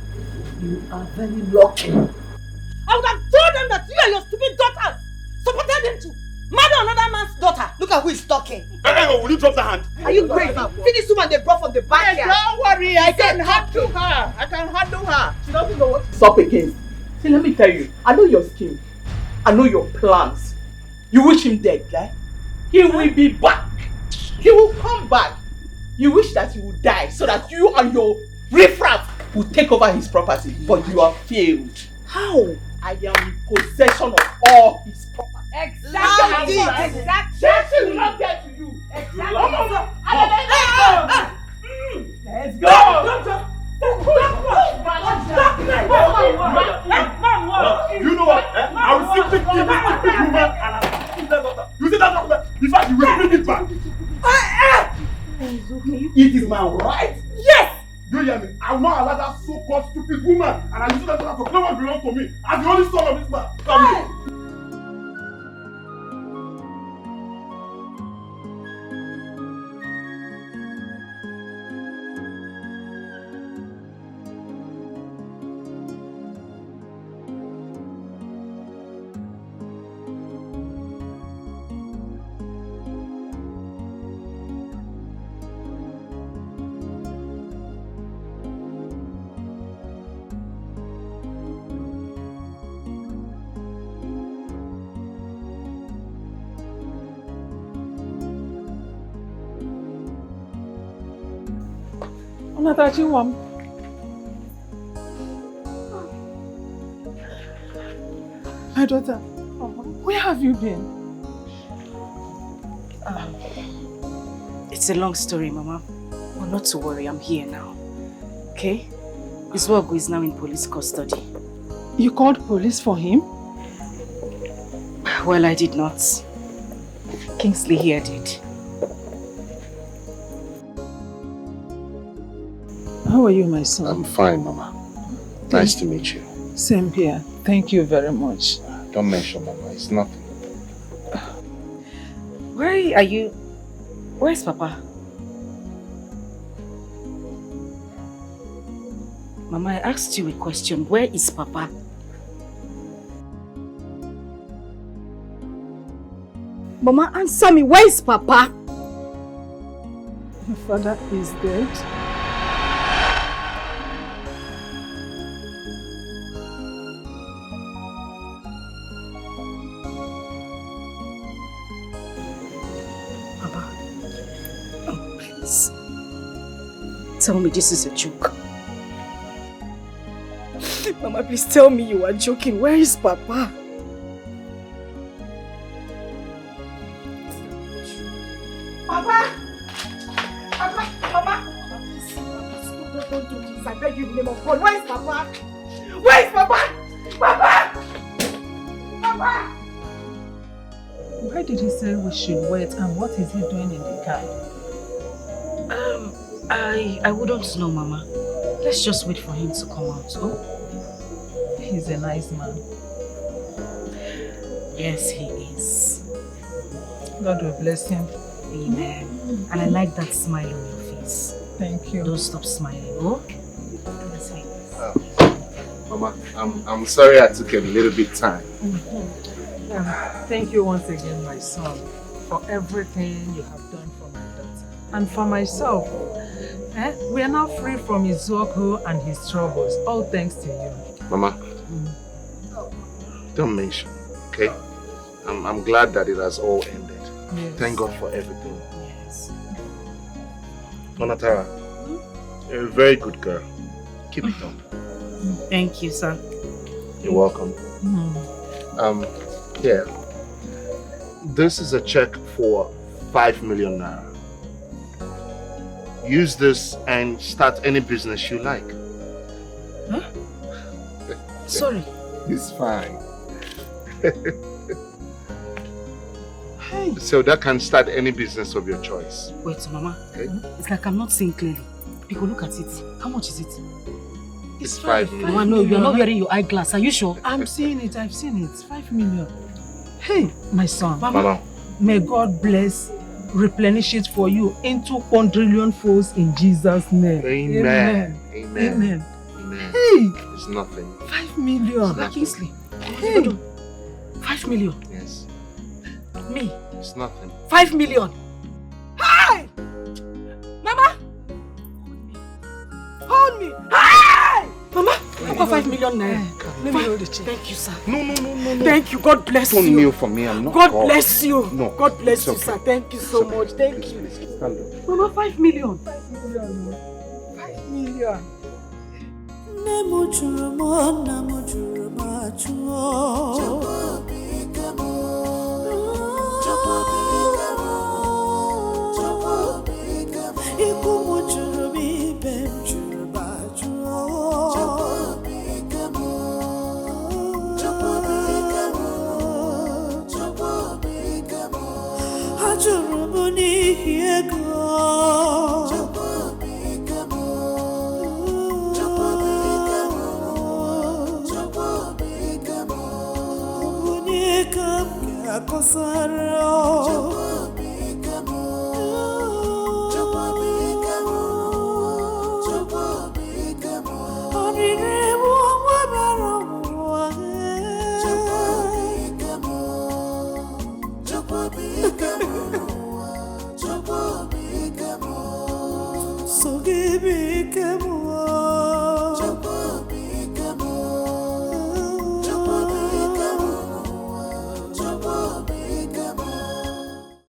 you are very lucky. I would have told them that you and your stupid daughters supported them to murder another man's daughter. Look at who is talking. Hey, will you drop the hand? Are you crazy? See this woman they brought from the backyard. Hey, don't worry, I can handle her. I can handle her. She doesn't know what she's up against. See, let me tell you, I know your scheme. I know your plans. You wish him dead, right? He will be back. He will come back. You wish that he would die so that you and your riffraff will take over his property, but you have failed. How? I am in possession of all his property. Exactly. She will not get to you. Exactly. Let's go. You know what? I will simply kill this stupid woman and I will kill that daughter. You see that daughter? In fact, you will bring it back. It is my right. Yes. Do you hear me? I will not allow that so-called stupid woman and I will use that daughter to claim what belongs to me as the only son of this man. Family. My daughter, where have you been? It's a long story, Mama. But not to worry, I'm here now. Okay? Iswogo is now in police custody. You called police for him? Well, I did not. Kingsley here did. How are you, my son? I'm fine, Mama. Nice to meet you. Same here. Thank you very much. Don't mention Mama, it's nothing. Where are you? Where's Papa? Mama, I asked you a question. Where is Papa? Mama, answer me. Where is Papa? Your father is dead. Tell me this is a joke. Mama, please tell me you are joking. Where is Papa? Papa! Papa! Papa! Don't do this. I beg you in the name of God. Where is Papa? Where is Papa? Papa! Papa! Why did he say we should wait and what is he doing in the car? I wouldn't know, Mama. Let's just wait for him to come out, oh? He's a nice man. Yes, he is. God will bless him. Amen. And I like that smile on your face. Thank you. Don't stop smiling, oh? Mama, I'm sorry I took a little bit time. Thank you once again, my son, for everything you have done for my daughter. And for myself. We are now free from Iswogo and his troubles, all thanks to you. Mama, don't mention, okay? I'm glad that it has all ended. Yes. Thank God for everything. Yes. Onatara, you're a very good girl. Keep it up. Thank you, sir. You're welcome. Here. This is a check for 5 million naira. Use this and start any business you like. Huh? Sorry. It's fine. So that can start any business of your choice. Wait, Mama. Okay. It's like I'm not seeing clearly. Because look at it. How much is it? It's 5 million. Mama, no, you're not wearing your eyeglass. Are you sure? I'm seeing it. I've seen it. 5 million. Hey, my son. Mama. May God bless, replenish it for you into quadrillion folds in Jesus' name. Amen. Amen. Amen. Hey! It's nothing. 5 million. Kingsley. Hey! 5 million. Yes. Me. It's nothing. 5 million. Hey! Mama! Hold me! Hey! Mama, I got 5 million naira. Let me hold the check. Thank you, sir. No. Thank you. God bless Don't you. kneel for me. I'm not God God. bless you. No. God bless it's you, okay. sir. Thank you so much. Thank you. Stand up. Mama, 5 million. 5 million. 5 million. So give me